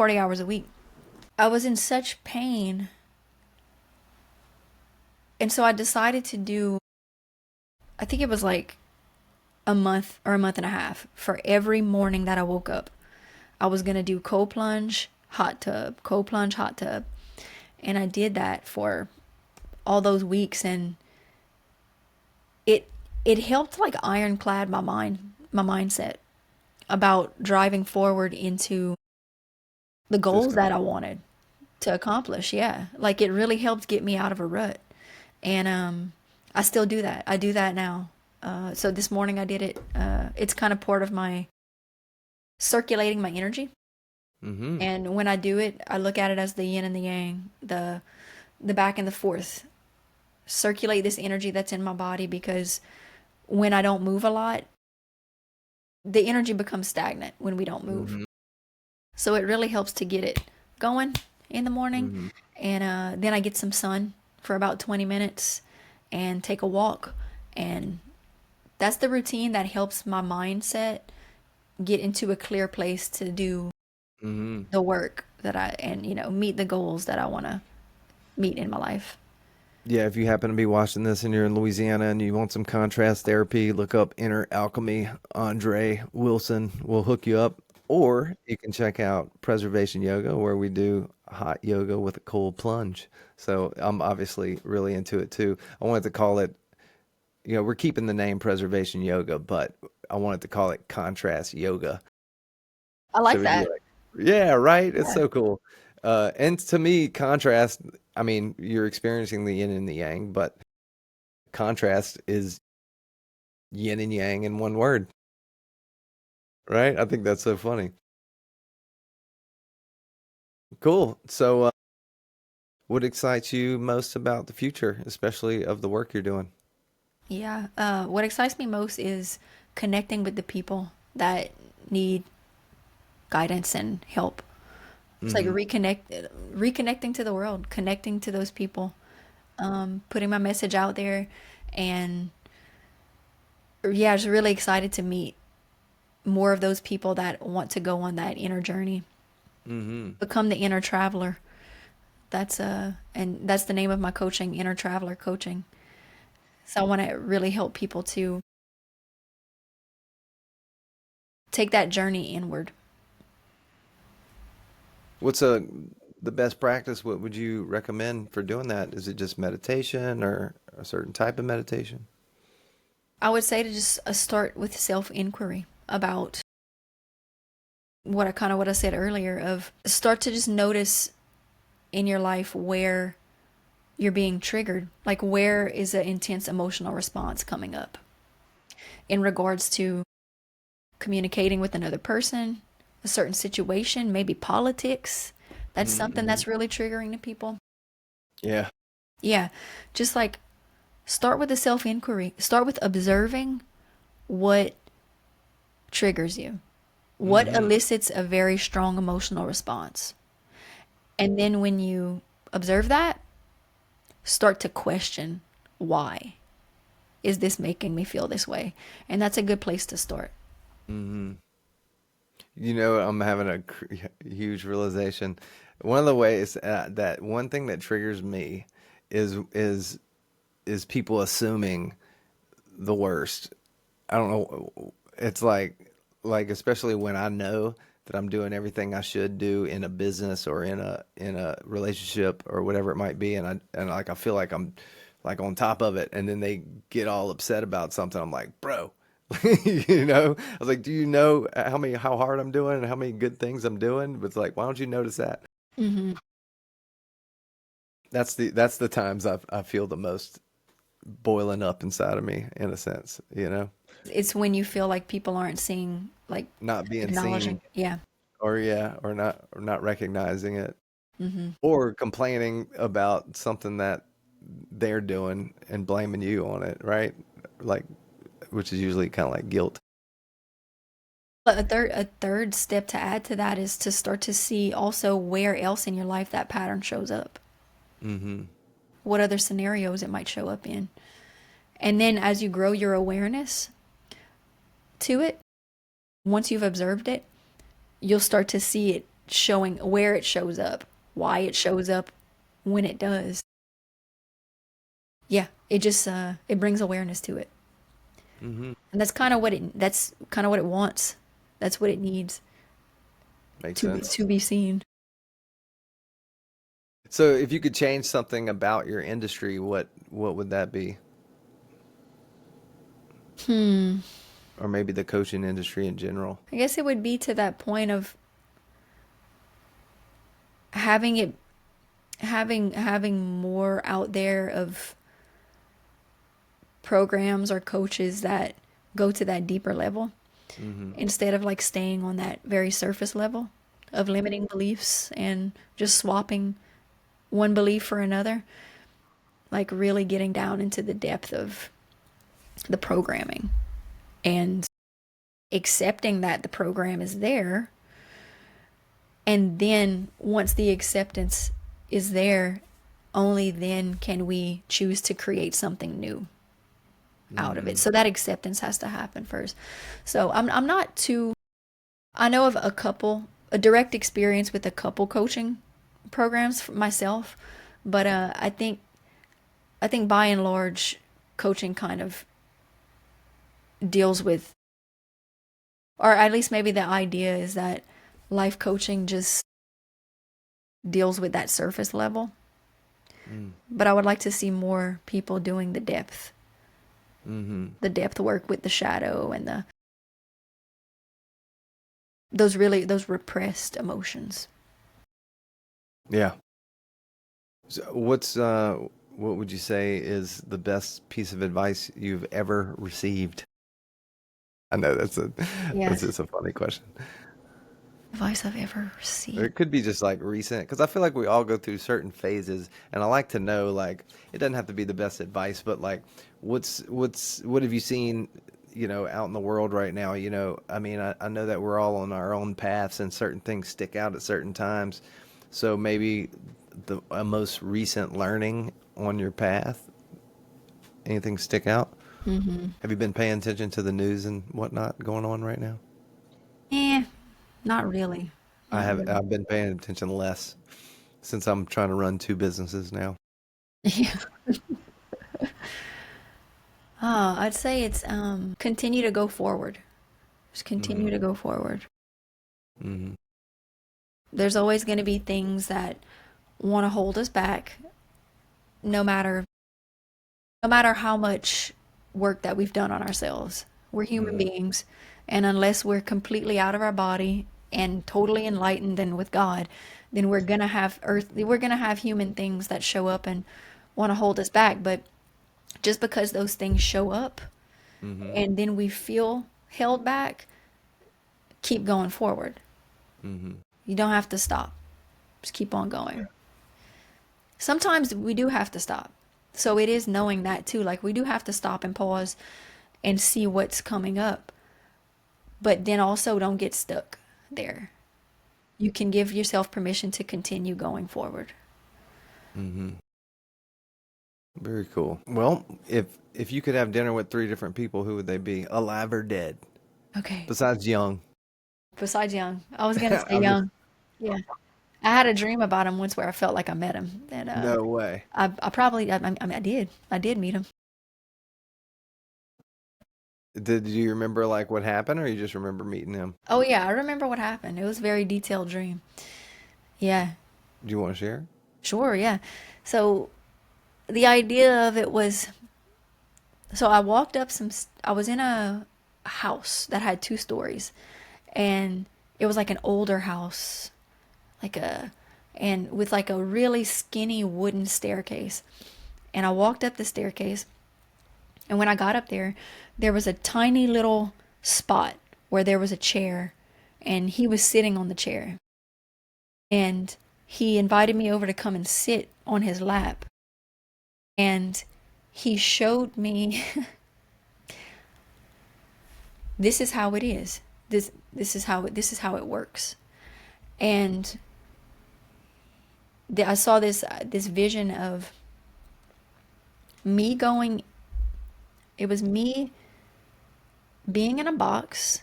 hours a week. I was in such pain, and so I decided to do, I think it was like a month or a month and a half for every morning that I woke up. I was going to do cold plunge, hot tub, cold plunge, hot tub. And I did that for all those weeks, and it it helped like ironclad my mindset about driving forward into the goals that I Discomfort. wanted to accomplish. Yeah. Like it really helped get me out of a rut. And I still do that. I do that now. So this morning I did it. It's kind of part of my circulating my energy. Mm-hmm. And when I do it, I look at it as the yin and the yang, the back and the forth. Circulate this energy that's in my body because when I don't move a lot, the energy becomes stagnant when we don't move. Mm-hmm. So it really helps to get it going in the morning. Mm-hmm. And then I get some sun for about 20 minutes and take a walk. And that's the routine that helps my mindset get into a clear place to do Mm-hmm. the work and, meet the goals that I want to meet in my life. Yeah, if you happen to be watching this and you're in Louisiana and you want some contrast therapy, look up Inner Alchemy. Andre Wilson will hook you up. Or you can check out Preservation Yoga, where we do hot yoga with a cold plunge. So I'm obviously really into it too. I wanted to call it, we're keeping the name Preservation Yoga, but I wanted to call it Contrast Yoga. I So like we do that. like, yeah, right. It's Yeah. so cool. And to me, contrast, I mean, you're experiencing the yin and the yang, but contrast is yin and yang in one word, right? I think that's so funny. Cool. So, what excites you most about the future, especially of the work you're doing? Yeah. What excites me most is connecting with the people that need guidance and help. It's like Hmm. reconnecting to the world, connecting to those people, putting my message out there, and yeah, I was really excited to meet more of those people that want to go on that inner journey, Hmm. become the inner traveler. And that's the name of my coaching, Inner Traveler Coaching. So I want to really help people to take that journey inward. What's the best practice? What would you recommend for doing that? Is it just meditation or a certain type of meditation? I would say to just start with self-inquiry about what I said earlier of start to just notice in your life where you're being triggered, like where is an intense emotional response coming up in regards to communicating with another person, a certain situation, maybe politics. That's something Hmm. that's really triggering to people. Yeah. Yeah, just like start with a self inquiry, start with observing what triggers you, what Hmm. elicits a very strong emotional response. And then when you observe that, start to question why is this making me feel this way? And that's a good place to start. Hmm. I'm having a huge realization. One of the ways that one thing that triggers me is is is people assuming the worst. I don't know. It's like especially when I know that I'm doing everything I should do in a business or in a relationship or whatever it might be, and like I feel like I'm like on top of it, and then they get all upset about something. I'm like, bro, I was like, do you know how hard I'm doing and how many good things I'm doing? But it's like, why don't you notice that? Hmm. That's the times I feel the most boiling up inside of me in a sense. It's when you feel like people aren't seeing, like, Not being acknowledging. seen Yeah. or yeah, or not recognizing it Hmm. or complaining about something that they're doing and blaming you on it, right? Like, which is usually kind of like guilt. But a third step to add to that is to start to see also where else in your life that pattern shows up. Hmm. What other scenarios it might show up in. And then as you grow your awareness to it, once you've observed it, you'll start to see it showing where it shows up, why it shows up, when it does. Yeah, it just it brings awareness to it. Hmm. And that's kind of what it wants. That's what it needs Makes to be sense. to be seen. So, if you could change something about your industry, what would that be? Hmm. Or maybe the coaching industry in general? I guess it would be to that point of having it having more out there of programs or coaches that go to that deeper level Hmm. instead of like staying on that very surface level of limiting beliefs and just swapping one belief for another, like really getting down into the depth of the programming and accepting that the program is there. And then once the acceptance is there, only then can we choose to create something new out of it. Hmm. So that acceptance has to happen first. So I'm not too I know of a direct experience with a couple coaching programs for myself, but I think by and large coaching kind of deals with Or at least maybe the idea is that life coaching just deals with that surface level. Mm. But I would like to see more people doing Mm-hmm. the depth work with the shadow and those repressed emotions. Yeah. So what would you say is the best piece of advice you've ever received? I know Yeah. that's just a funny question. Advice I've ever received. It could be just like recent, because I feel like we all go through certain phases, and I like to know, like, it doesn't have to be the best advice, but like, what have you seen, out in the world right now? I mean, I know that we're all on our own paths, and certain things stick out at certain times. So maybe the a most recent learning on your path, anything stick out? Mm-hmm. Have you been paying attention to the news and whatnot going on right now? Eh, not really. I Not have. really. I've been paying attention less since I'm trying to run two businesses now. Yeah. I'd say it's continue to go forward. Just Hmm. continue to go forward. Hmm. There's always going to be things that want to hold us back, no matter no matter how much work that we've done on ourselves. We're human Hmm. beings, and unless we're completely out of our body and totally enlightened and with God, then we're gonna have human things that show up and want to hold us back. But just because those things show up Hmm. and then we feel held back, keep going forward. Hmm. You don't have to stop. Just keep on going. Sometimes we do have to stop. So it is knowing that too. Like we do have to stop and pause and see what's coming up. But then also don't get stuck there. You can give yourself permission to continue going forward. Hmm. Very cool. Well, if you could have dinner with three different people, who would they be? Alive or dead? Okay. Besides Young. Besides Young, I was gonna say I'm just Young. Yeah. I had a dream about him once where I felt like I met him. And no way. I probably, I mean, I did meet him. Did you remember like what happened, or you just remember meeting him? Oh yeah, I remember what happened. It was a very detailed dream. Yeah, Do you want to share? sure, yeah. So the idea of it was, so I walked up I was in a house that had two stories, and it was like an older house, like a, and with like a really skinny wooden staircase. And I walked up the staircase, and when I got up there, there was a tiny little spot where there was a chair, and he was sitting on the chair. And he invited me over to come and sit on his lap. And he showed me this is how it is. This is how it works. And I saw this vision of me going. It was me being in a box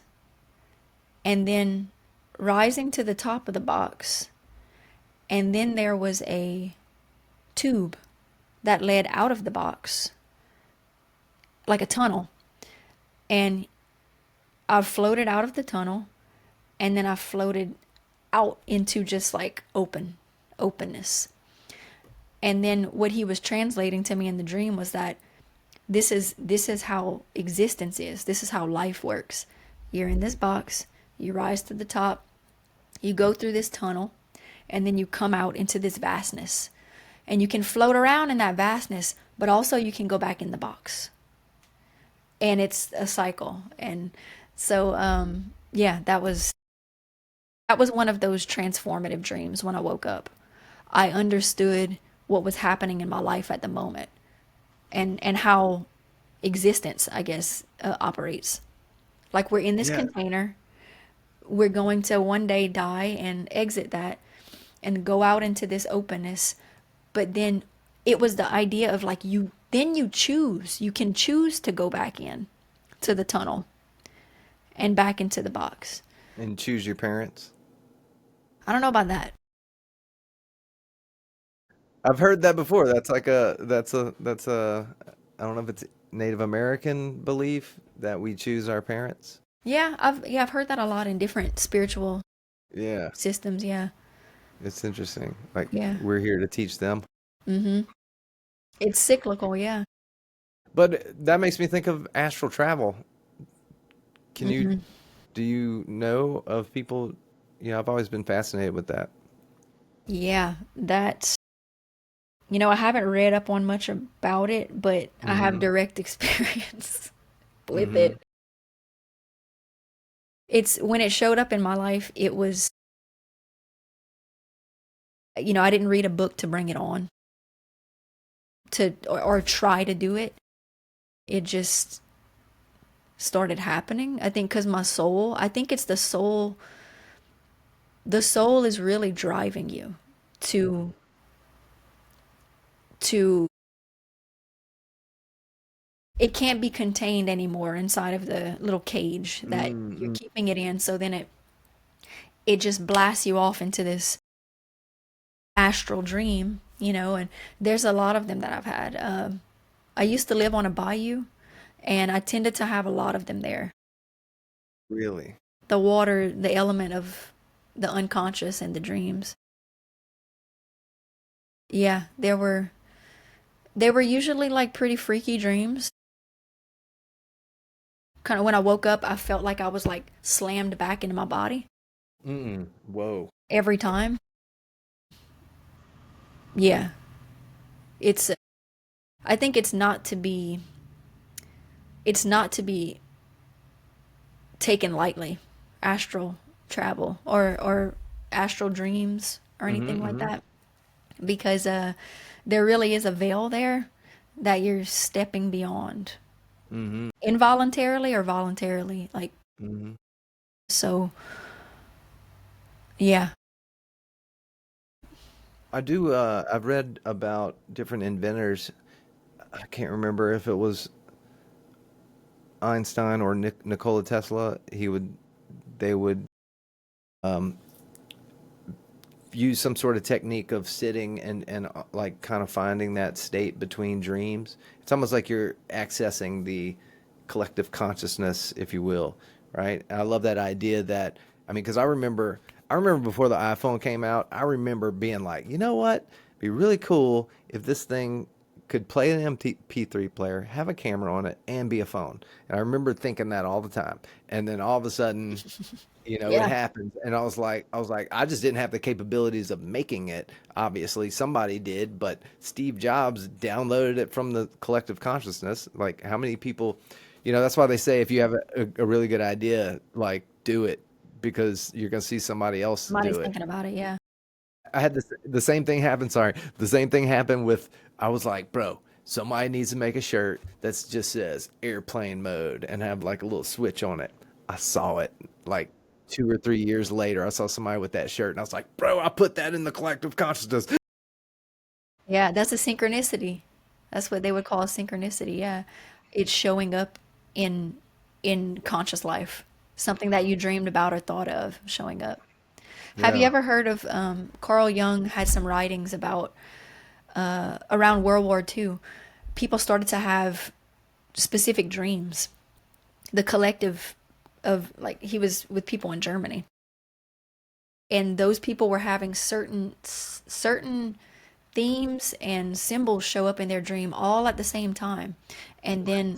and then rising to the top of the box, and then there was a tube that led out of the box, like a tunnel. And I floated out of the tunnel, and then I floated out into just like openness. And then what he was translating to me in the dream was that this is how existence is. This is how life works. You're in this box, you rise to the top, you go through this tunnel, and then you come out into this vastness. And you can float around in that vastness, but also you can go back in the box. And it's a cycle. And so yeah, that was one of those transformative dreams when I woke up. I understood what was happening in my life at the moment, and how existence, I guess, operates. Like we're in this Yeah. container, we're going to one day die and exit that and go out into this openness. But then it was the idea of like you can choose to go back in to the tunnel and back into the box. And choose your parents. I don't know about that. I've heard that before. I don't know if it's Native American belief that we choose our parents. I've heard that a lot in different spiritual Yeah, systems. Yeah. it's interesting. Like Yeah. we're here to teach them. Mm-hmm. It's cyclical, yeah. But that makes me think of astral travel. Can you Hmm. do you know of people? Yeah, I've always been fascinated with that. Yeah, that's, I haven't read up on much about it, but I have Mm-hmm. direct experience with Mm-hmm. it. It's when it showed up in my life, it was, I didn't read a book to bring it on or try to do it. It just started happening. I think because I think it's the soul. The soul is really driving you to to it can't be contained anymore inside of the little cage that you're Mm-hmm. keeping it in. So then it just blasts you off into this astral dream, and there's a lot of them that I've had. I used to live on a bayou, and I tended to have a lot of them there. Really? The water, the element of the unconscious and the dreams. Yeah, they were usually like pretty freaky dreams. Kind of when I woke up, I felt like I was like slammed back into my body Mm. Whoa. every time. Yeah, it's I think it's not to be taken lightly, astral travel or astral dreams or Mm-hmm. anything like Mm-hmm. that, because there really is a veil there that you're stepping beyond Mm-hmm. involuntarily or voluntarily, like, Mm-hmm. so. Yeah. I do. I've read about different inventors. I can't remember if it was Einstein or Nikola Tesla. They would um, use some sort of technique of sitting and like kind of finding that state between dreams. It's almost like you're accessing the collective consciousness, if you will, right? And I love that idea that I mean, because I remember before the iPhone came out, I remember being like, you know what? It'd be really cool if this thing could play an MP3 player, have a camera on it, and be a phone. And I remember thinking that all the time. And then all of a sudden, it Yeah. happens, and I was like, I just didn't have the capabilities of making it. Obviously, somebody did, but Steve Jobs downloaded it from the collective consciousness. Like, how many people, that's why they say if you have a really good idea, like, do it because you're gonna see somebody else Somebody's do it. thinking about it. Yeah. I had the same thing happen. Sorry, the same thing happened with. I was like, bro, somebody needs to make a shirt that just says airplane mode and have like a little switch on it. I saw it like 2 or 3 years later. I saw somebody with that shirt, and I was like, bro, I put that in the collective consciousness. Yeah, that's a synchronicity. That's what they would call a synchronicity. Yeah. It's showing up in in conscious life. Something that you dreamed about or thought of showing up. Have you Yeah. ever heard of Carl Jung had some writings about around World War II, people started to have specific dreams. The collective of, like, he was with people in Germany, and those people were having certain themes and symbols show up in their dream all at the same time. And then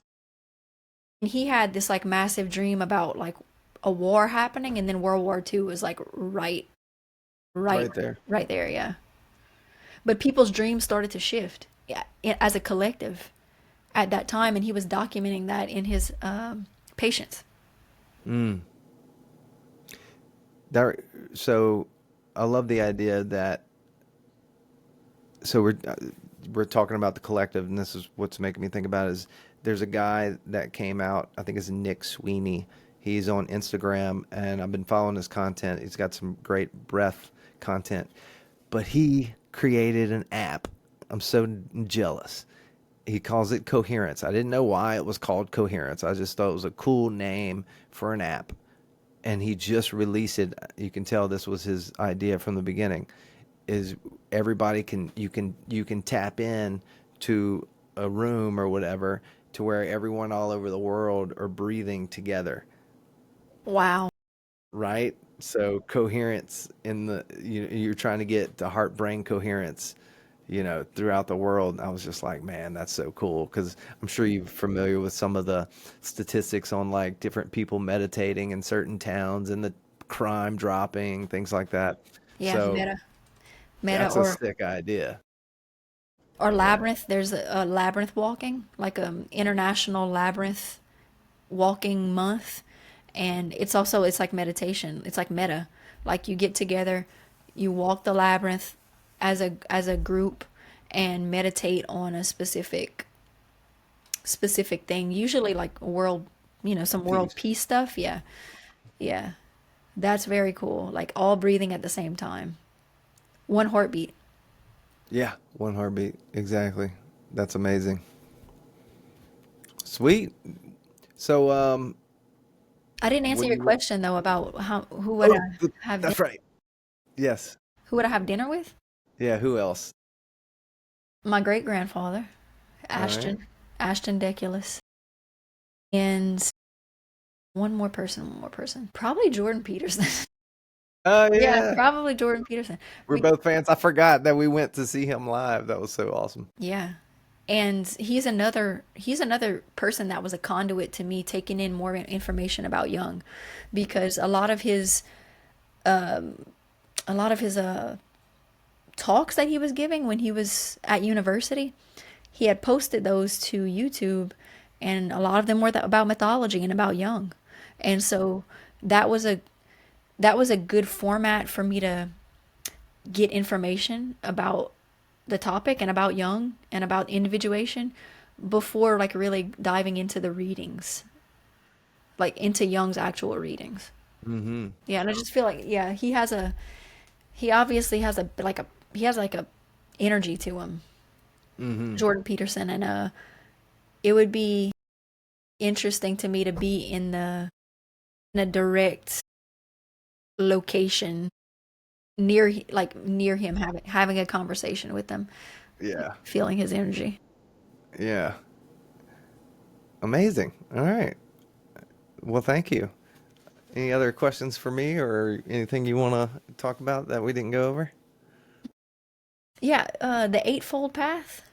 he had this like massive dream about like a war happening, and then World War II was like right Right there. right there, yeah. But people's dreams started to shift, yeah, as a collective at that time, and he was documenting that in his patients. Mm. That, so I love the idea that so we're talking about the collective, and this is what's making me think about is there's a guy that came out. I think it's Nick Sweeney. He's on Instagram, and I've been following his content. He's got some great breath content, but he created an app. I'm so jealous. He calls it Coherence. I didn't know why it was called Coherence. I just thought it was a cool name for an app, and he just released it. You can tell this was his idea from the beginning. Is everybody you can tap in to a room or whatever to where everyone all over the world are breathing together, Wow. right? So coherence in the you're trying to get the heart brain coherence, throughout the world. I was just like, man, that's so cool because I'm sure you're familiar with some of the statistics on like different people meditating in certain towns and the crime dropping, things like that. Yeah, So meta that's a sick idea. or Yeah. labyrinth. There's a labyrinth walking, like international labyrinth walking month, and it's like meditation. It's like meta. Like you get together, you walk the labyrinth as a group and meditate on a specific thing. Usually like world, some world Peace. peace stuff. Yeah. Yeah. That's very cool. Like all breathing at the same time. One heartbeat. Yeah. One heartbeat. Exactly. That's amazing. Sweet. So, I didn't answer what do your you, question though about how who would oh, I have that's right. Yes. who would I have dinner with? Yeah. Who else? My great grandfather, All right. Ashton Deculus, and one more person. Probably Jordan Peterson. Oh, Yeah, yeah. probably Jordan Peterson. We're both fans. I forgot that we went to see him live. That was so awesome. Yeah. And he's another person that was a conduit to me taking in more information about Jung because a lot of his talks that he was giving when he was at university, he had posted those to YouTube, and a lot of them were about mythology and about Jung. And so that was a that was a good format for me to get information about the topic and about Jung and about individuation before like really diving into the readings, like into Jung's actual readings. Mm-hmm. Yeah, and I just feel like yeah, he obviously has he has like a energy to him, Mm-hmm. Jordan Peterson, and it would be interesting to me to be in a direct location near him having a conversation with him, Yeah. feeling his energy. Yeah. Amazing. All right. Well, thank you. Any other questions for me or anything you want to talk about that we didn't go over? Yeah, the eightfold path.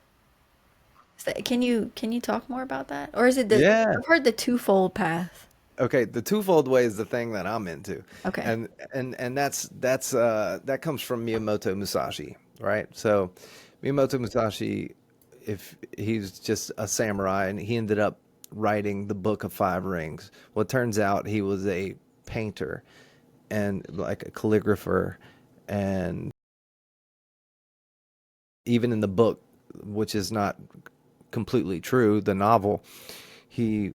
Can you talk more about that? Or is it the Yeah. I've heard the twofold path. Okay, the twofold way is the thing that I'm into. Okay. And that comes from Miyamoto Musashi, right? So Miyamoto Musashi, if he's just a samurai and he ended up writing the Book of Five Rings. Well, it turns out he was a painter and like a calligrapher, and even in the book, which is not completely true, the novel, he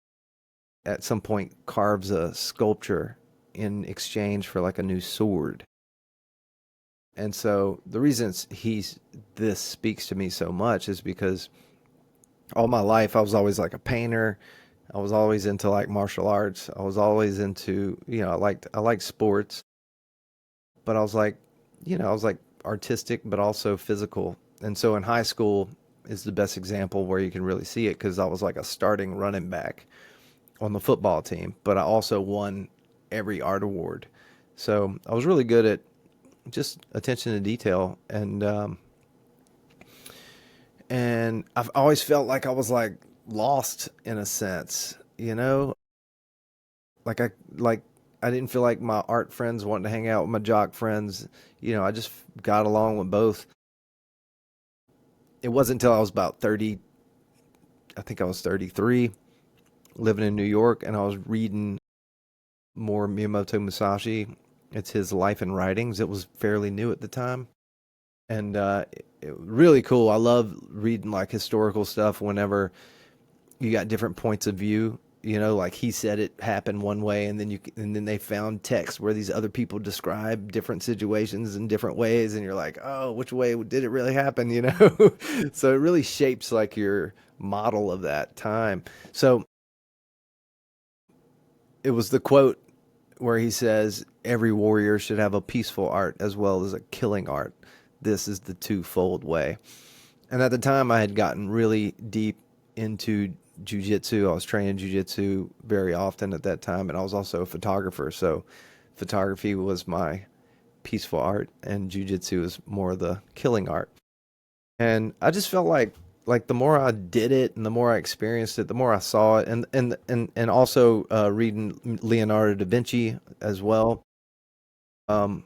at some point carves a sculpture in exchange for like a new sword. And so the reason this speaks to me so much is because all my life I was always like a painter. I was always into like martial arts. I was always into, I liked sports, but I was like artistic but also physical. And so in high school is the best example where you can really see it because I was like a starting running back on the football team, but I also won every art award. So I was really good at just attention to detail, and I've always felt like I was like lost in a sense, like I didn't feel like my art friends wanted to hang out with my jock friends. I just got along with both. It wasn't until I was about 30, I think I was 33, living in New York, and I was reading more Miyamoto Musashi. It's his life and writings. It was fairly new at the time, and really cool. I love reading like historical stuff whenever you got different points of view. Like he said it happened one way, and then they found text where these other people describe different situations in different ways, and you're like, oh, which way did it really happen? So it really shapes like your model of that time. So it was the quote where he says, every warrior should have a peaceful art as well as a killing art. This is the twofold way. And at the time, I had gotten really deep into jujitsu. I was training jujitsu very often at that time, and I was also a photographer. So photography was my peaceful art, and jujitsu was more the killing art. And I just felt like the more I did it and the more I experienced it, the more I saw it, and also reading Leonardo da Vinci as well. Um,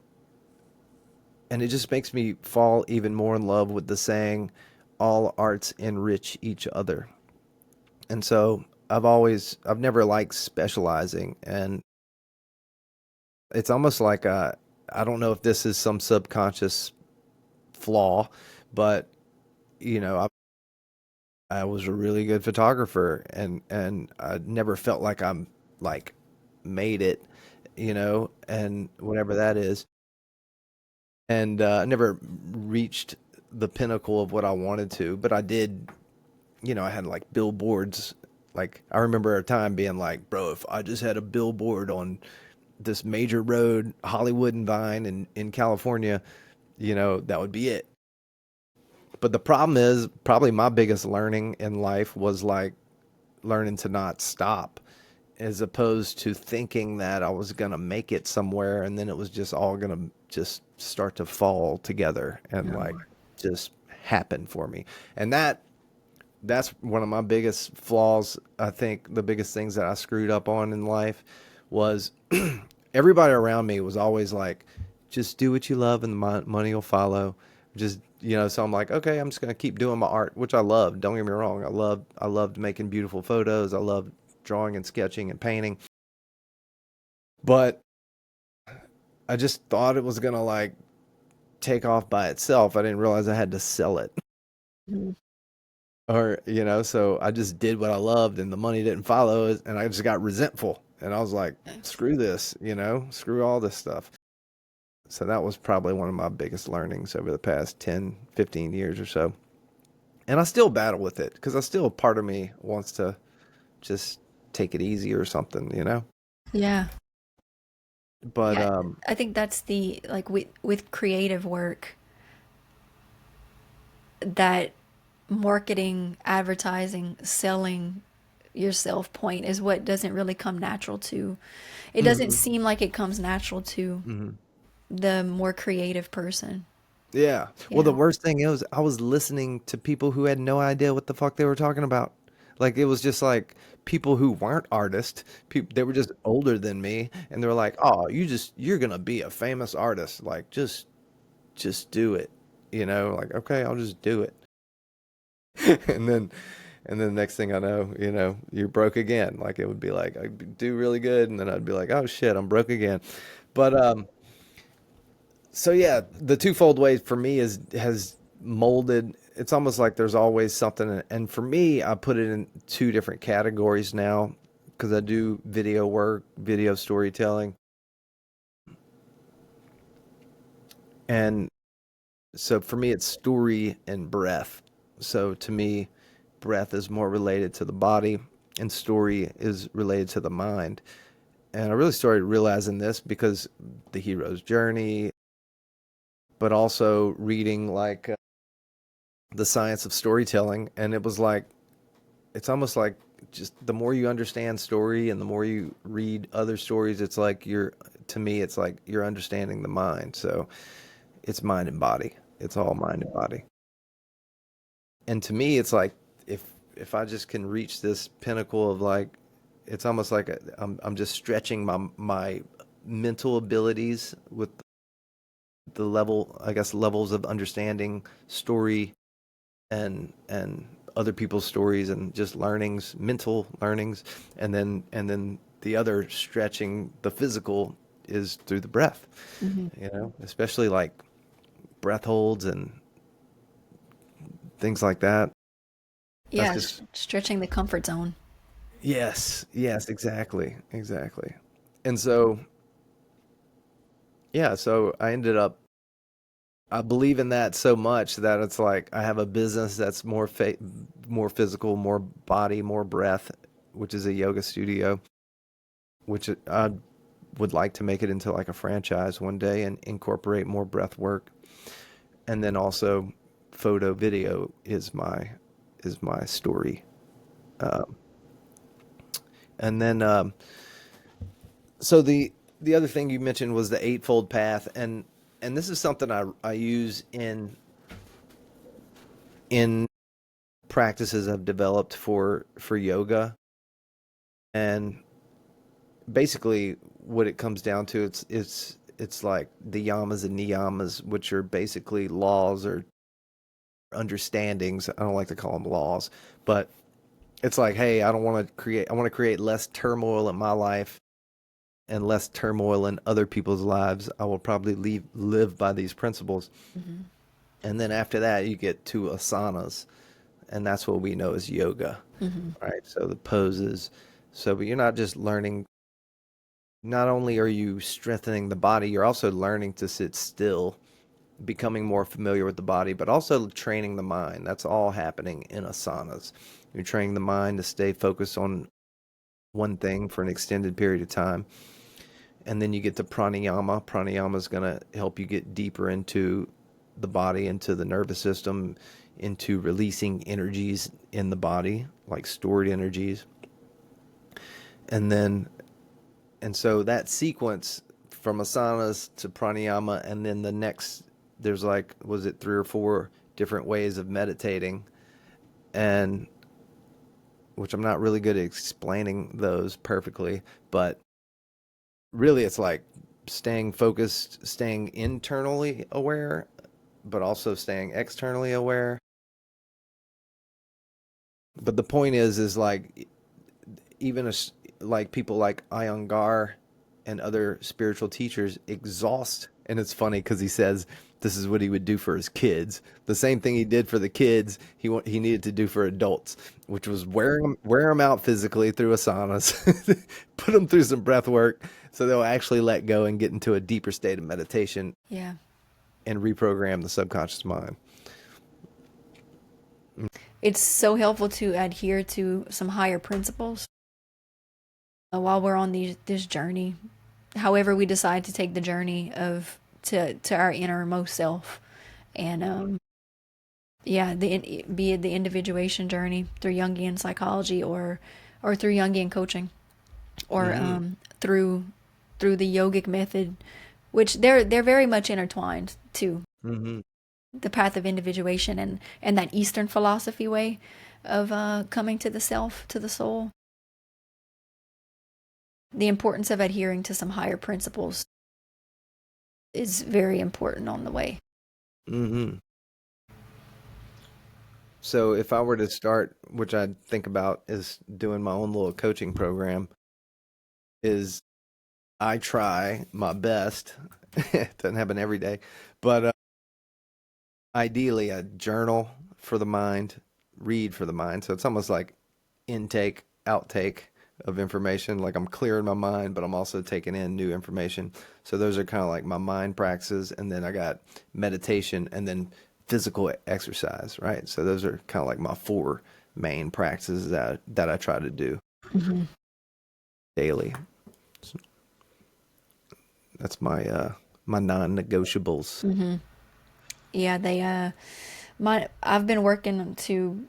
and it just makes me fall even more in love with the saying, "All arts enrich each other." And so I've never liked specializing, and it's almost like I don't know if this is some subconscious flaw, but you know, I was a really good photographer, and I never felt like I'm like made it, and whatever that is, and I never reached the pinnacle of what I wanted to, but I did. I had like billboards. Like I remember a time being like, bro, if I just had a billboard on this major road, Hollywood and Vine in California, that would be it. But the problem is probably my biggest learning in life was like learning to not stop, as opposed to thinking that I was going to make it somewhere and then it was just all going to just start to fall together and Yeah. like just happen for me. And that's one of my biggest flaws. I think the biggest things that I screwed up on in life was everybody around me was always like, just do what you love and the money will follow. Just, so I'm like, okay, I'm just going to keep doing my art, which I love. Don't get me wrong. I loved making beautiful photos. I loved drawing and sketching and painting. But I just thought it was going to like take off by itself. I didn't realize I had to sell it. Mhm. Or, so I just did what I loved and the money didn't follow it, and I just got resentful. And I was like, screw this, screw all this stuff. So that was probably one of my biggest learnings over the past 10, 15 years or so. And I still battle with it because I still, part of me wants to just take it easy or something. Yeah. But Yeah. I think that's the like with creative work that marketing, advertising, selling yourself point is what doesn't really come natural to. It doesn't mhm, seem like it comes natural to mhm. the more creative person. Yeah. Well, the Yeah. worst thing is I was listening to people who had no idea what the fuck they were talking about. Like it was just like people who weren't artists. People they were just older than me, and they were like, "Oh, you're gonna be a famous artist. Like just do it." Like okay, I'll just do it. and then and then next thing I know, you're broke again. Like it would be like I'd do really good, and then I'd be like, "Oh shit, I'm broke again." But so yeah, the twofold way for me is has molded. It's almost like there's always something, and for me, I put it in two different categories now because I do video work, video storytelling, and so for me, it's story and breath. So to me, breath is more related to the body, and story is related to the mind. And I really started realizing this because the hero's journey, but also reading like the science of storytelling, and it was like it's almost like just the more you understand story and the more you read other stories, it's like you're to me it's like you're understanding the mind. So it's mind and body. It's all mind and body. And to me it's like if if I just can reach this pinnacle of like it's almost like I'm just stretching my mental abilities with the level, I guess, levels of understanding story and other people's stories and just learnings, mental learnings, and then the other stretching the physical is through the breath, Hmm. especially like breath holds and things like that. That's Yeah, just stretching the comfort zone. yes, exactly. And so yeah, so I ended up I believe in that so much that it's like I have a business that's more physical, more body, more breath, which is a yoga studio, which I would like to make it into like a franchise one day and incorporate more breath work. And then also photo video is my story. And then, so the other thing you mentioned was the eightfold path, and this is something I use in practices I've developed for yoga, and basically what it comes down to, it's like the yamas and niyamas, which are basically laws or understandings. I don't like to call them laws, but it's like, hey, I want to create less turmoil in my life and less turmoil in other people's lives. I will probably live by these principles. Hmm. And then after that, you get to asanas, and that's what we know as yoga, Hmm. right? So the poses. So, but you're not just learning, not only are you strengthening the body, you're also learning to sit still, becoming more familiar with the body, but also training the mind. That's all happening in asanas. You're training the mind to stay focused on one thing for an extended period of time. And then you get to pranayama. Pranayama is going to help you get deeper into the body, into the nervous system, into releasing energies in the body, like stored energies. And then, and so that sequence from asanas to pranayama, and then the next, there's like, was it three or four different ways of meditating? And which I'm not really good at explaining those perfectly, but really it's like staying focused, staying internally aware, but also staying externally aware. But the point is like even like people like Iyengar and other spiritual teachers exhaust, and it's funny because he says this is what he would do for his kids. The same thing he did for the kids, he needed to do for adults, which was wear them out physically through asanas, put them through some breath work, so they'll actually let go and get into a deeper state of meditation Yeah. and reprogram the subconscious mind. It's so helpful to adhere to some higher principles while we're on this journey. However, we decide to take the journey of to our innermost self, and yeah, be it the individuation journey through Jungian psychology or through Jungian coaching or Mm-hmm. through the yogic method, which they're very much intertwined too. Mm-hmm. The path of individuation and that Eastern philosophy way of coming to the self, to the soul. The importance of adhering to some higher principles is very important on the way. Mm-hmm. So if I were to start, which I think about is doing my own little coaching program, is I try my best. It doesn't happen every day, but ideally a journal for the mind, read for the mind. So it's almost like intake, outtake of information. Like I'm clearing my mind, but I'm also taking in new information. So those are kind of like my mind practices, and then I got meditation, and then physical exercise, right? So those are kind of like my four main practices that I try to do Hmm. daily. That's my non-negotiables. Hmm. Yeah, they my I've been working to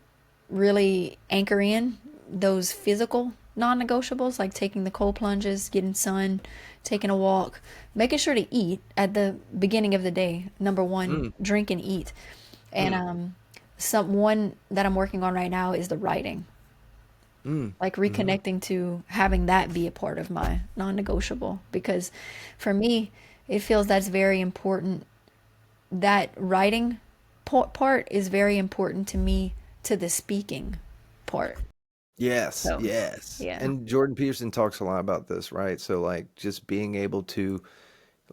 really anchor in those physical non-negotiables like taking the cold plunges, getting sun, taking a walk, making sure to eat at the beginning of the day. Number one, Mm, drink and eat. And mm, some one that I'm working on right now is the writing. mm, Like mm, reconnecting to having that be a part of my non-negotiable because for me it feels that's very important. That writing part is very important to me to the speaking part. yes, So, yes. yeah. And Jordan Peterson talks a lot about this, right? So like just being able to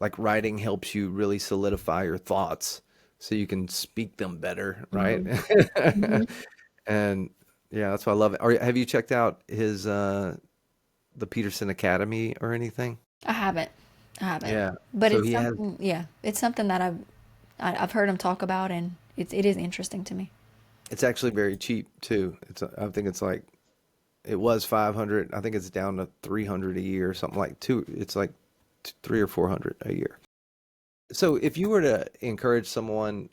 like writing helps you really solidify your thoughts so you can speak them better, right? Hmm. Hmm. And yeah, that's why I love it. Or have you checked out his the Peterson Academy or anything? I haven't. I haven't. Yeah. But So it's he has something, yeah, it's something that I've heard him talk about and it is interesting to me. it's actually very cheap too. I think it's like it was 500. I think it's down to 300 a year, something like two. It's like three or 400 a year. So if you were to encourage someone,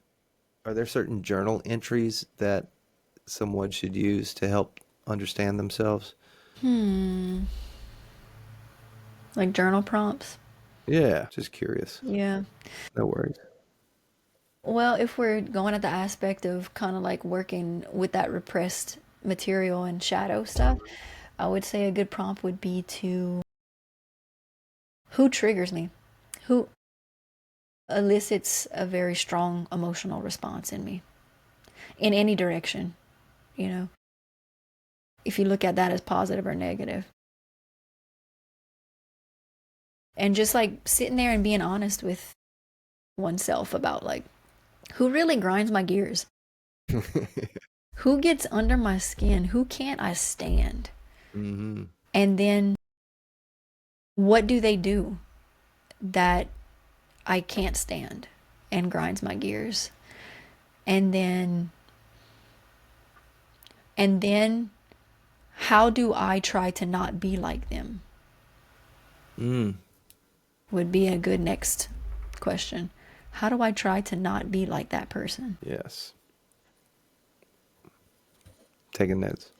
are there certain journal entries that someone should use to help? understand themselves? Hmm. Like journal prompts? Yeah, just curious. Yeah. No worries. Well, if we're going at the aspect of kind of like working with that repressed material and shadow stuff, I would say a good prompt would be to who triggers me? Who elicits a very strong emotional response in me in any direction, you know, if you look at that as positive or negative. And just like sitting there and being honest with oneself about like who really grinds my gears? Who gets under my skin? Who can't I stand? Mm-hmm. And then what do they do that I can't stand and grinds my gears? And then and then how do I try to not be like them? Mm. Would be a good next question. How do I try to not be like that person? Yes. Taking notes.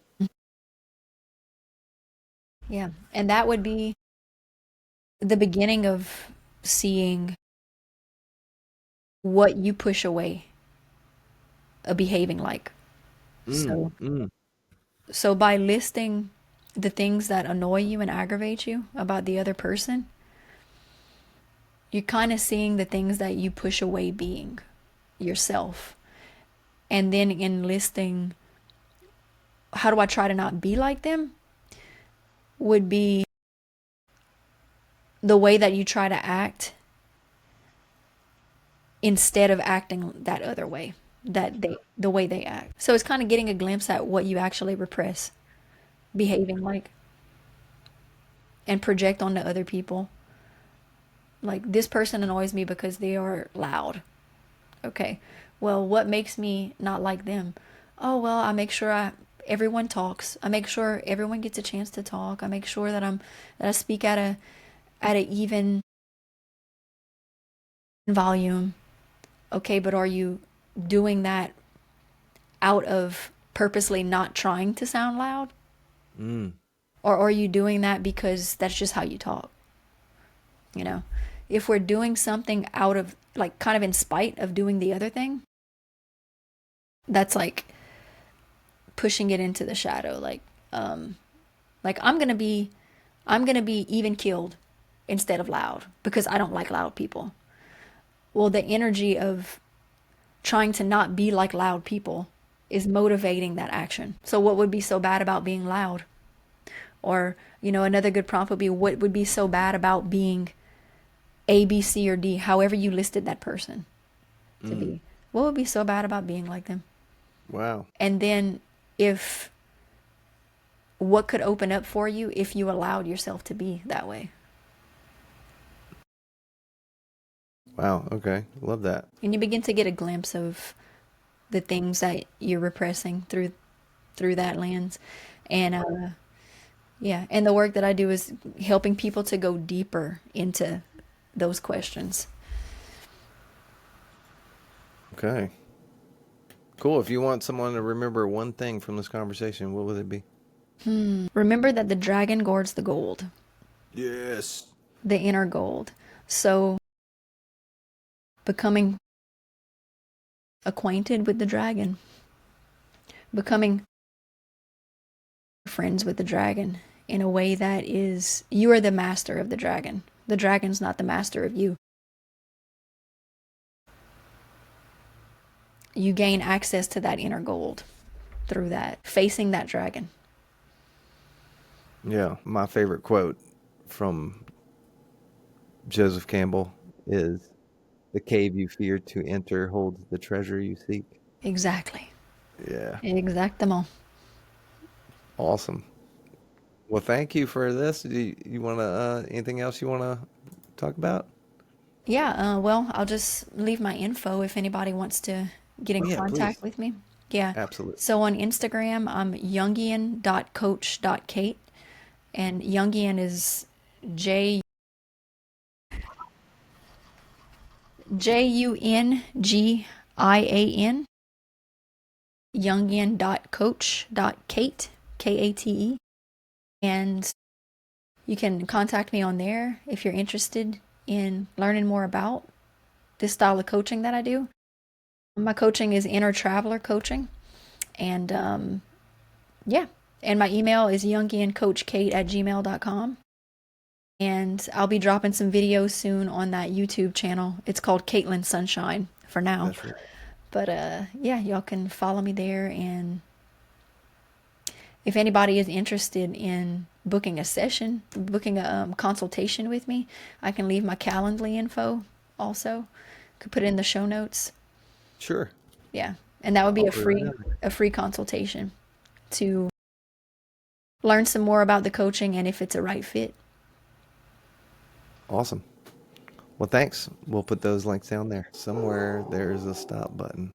Yeah. And that would be the beginning of seeing what you push away, behaving like. Mm. So, Mm. so by listing the things that annoy you and aggravate you about the other person, you're kind of seeing the things that you push away being yourself. And then in listing, how do I try to not be like them? Would be the way that you try to act instead of acting that other way, the way they act. So it's kind of getting a glimpse at what you actually repress, behaving like, and project onto other people. Like, this person annoys me because they are loud. Okay. Well, what makes me not like them? Oh, well, I make sure everyone talks. I make sure everyone gets a chance to talk. I make sure that I speak at a even volume. Okay, but are you doing that out of purposely not trying to sound loud? Mm. Or are you doing that because that's just how you talk? You know, if we're doing something out of like kind of in spite of doing the other thing, that's like pushing it into the shadow. Like I'm gonna be even killed instead of loud because I don't like loud people. Well, the energy of trying to not be like loud people is motivating that action. So what would be so bad about being loud? Or, another good prompt would be what would be so bad about being A, B, C, or D, however you listed that person to Mm. be. What would be so bad about being like them? Wow. And then if what could open up for you if you allowed yourself to be that way? Wow. Okay. Love that. And you begin to get a glimpse of the things that you're repressing through that lens. And yeah, and the work that I do is helping people to go deeper into those questions. Okay. Cool. If you want someone to remember one thing from this conversation, what would it be? Remember that the dragon guards the gold, Yes. the inner gold. So becoming acquainted with the dragon, becoming friends with the dragon in a way that is, you are the master of the dragon. The dragon's not the master of you. You gain access to that inner gold through that, facing that dragon. Yeah. My favorite quote from Joseph Campbell is, "The cave you fear to enter holds the treasure you seek." Exactly. Yeah. Exactamo. Awesome. Well, thank you for this. Do you want to, anything else you want to talk about? Yeah, well, I'll just leave my info if anybody wants to get Oh, in yeah, contact please. with me. Yeah. Absolutely. So on Instagram, I'm Jungian.coach.kate, and Jungian is J Jungian, Jungian.coach.kate, Kate, and you can contact me on there if you're interested in learning more about this style of coaching that I do. My coaching is inner traveler coaching, and yeah, and my email is jungiancoachkate@gmail.com. And I'll be dropping some videos soon on that YouTube channel. It's called Katelyn Sunshine for now. That's right. But yeah, y'all can follow me there. And if anybody is interested in booking a session, booking a consultation with me, I can leave my Calendly info also. Could put it in the show notes. Sure. Yeah, and that would be I'll put it right down there. a free consultation to learn some more about the coaching and if it's a right fit. Awesome. Well, thanks. We'll put those links down there. Somewhere there's a stop button.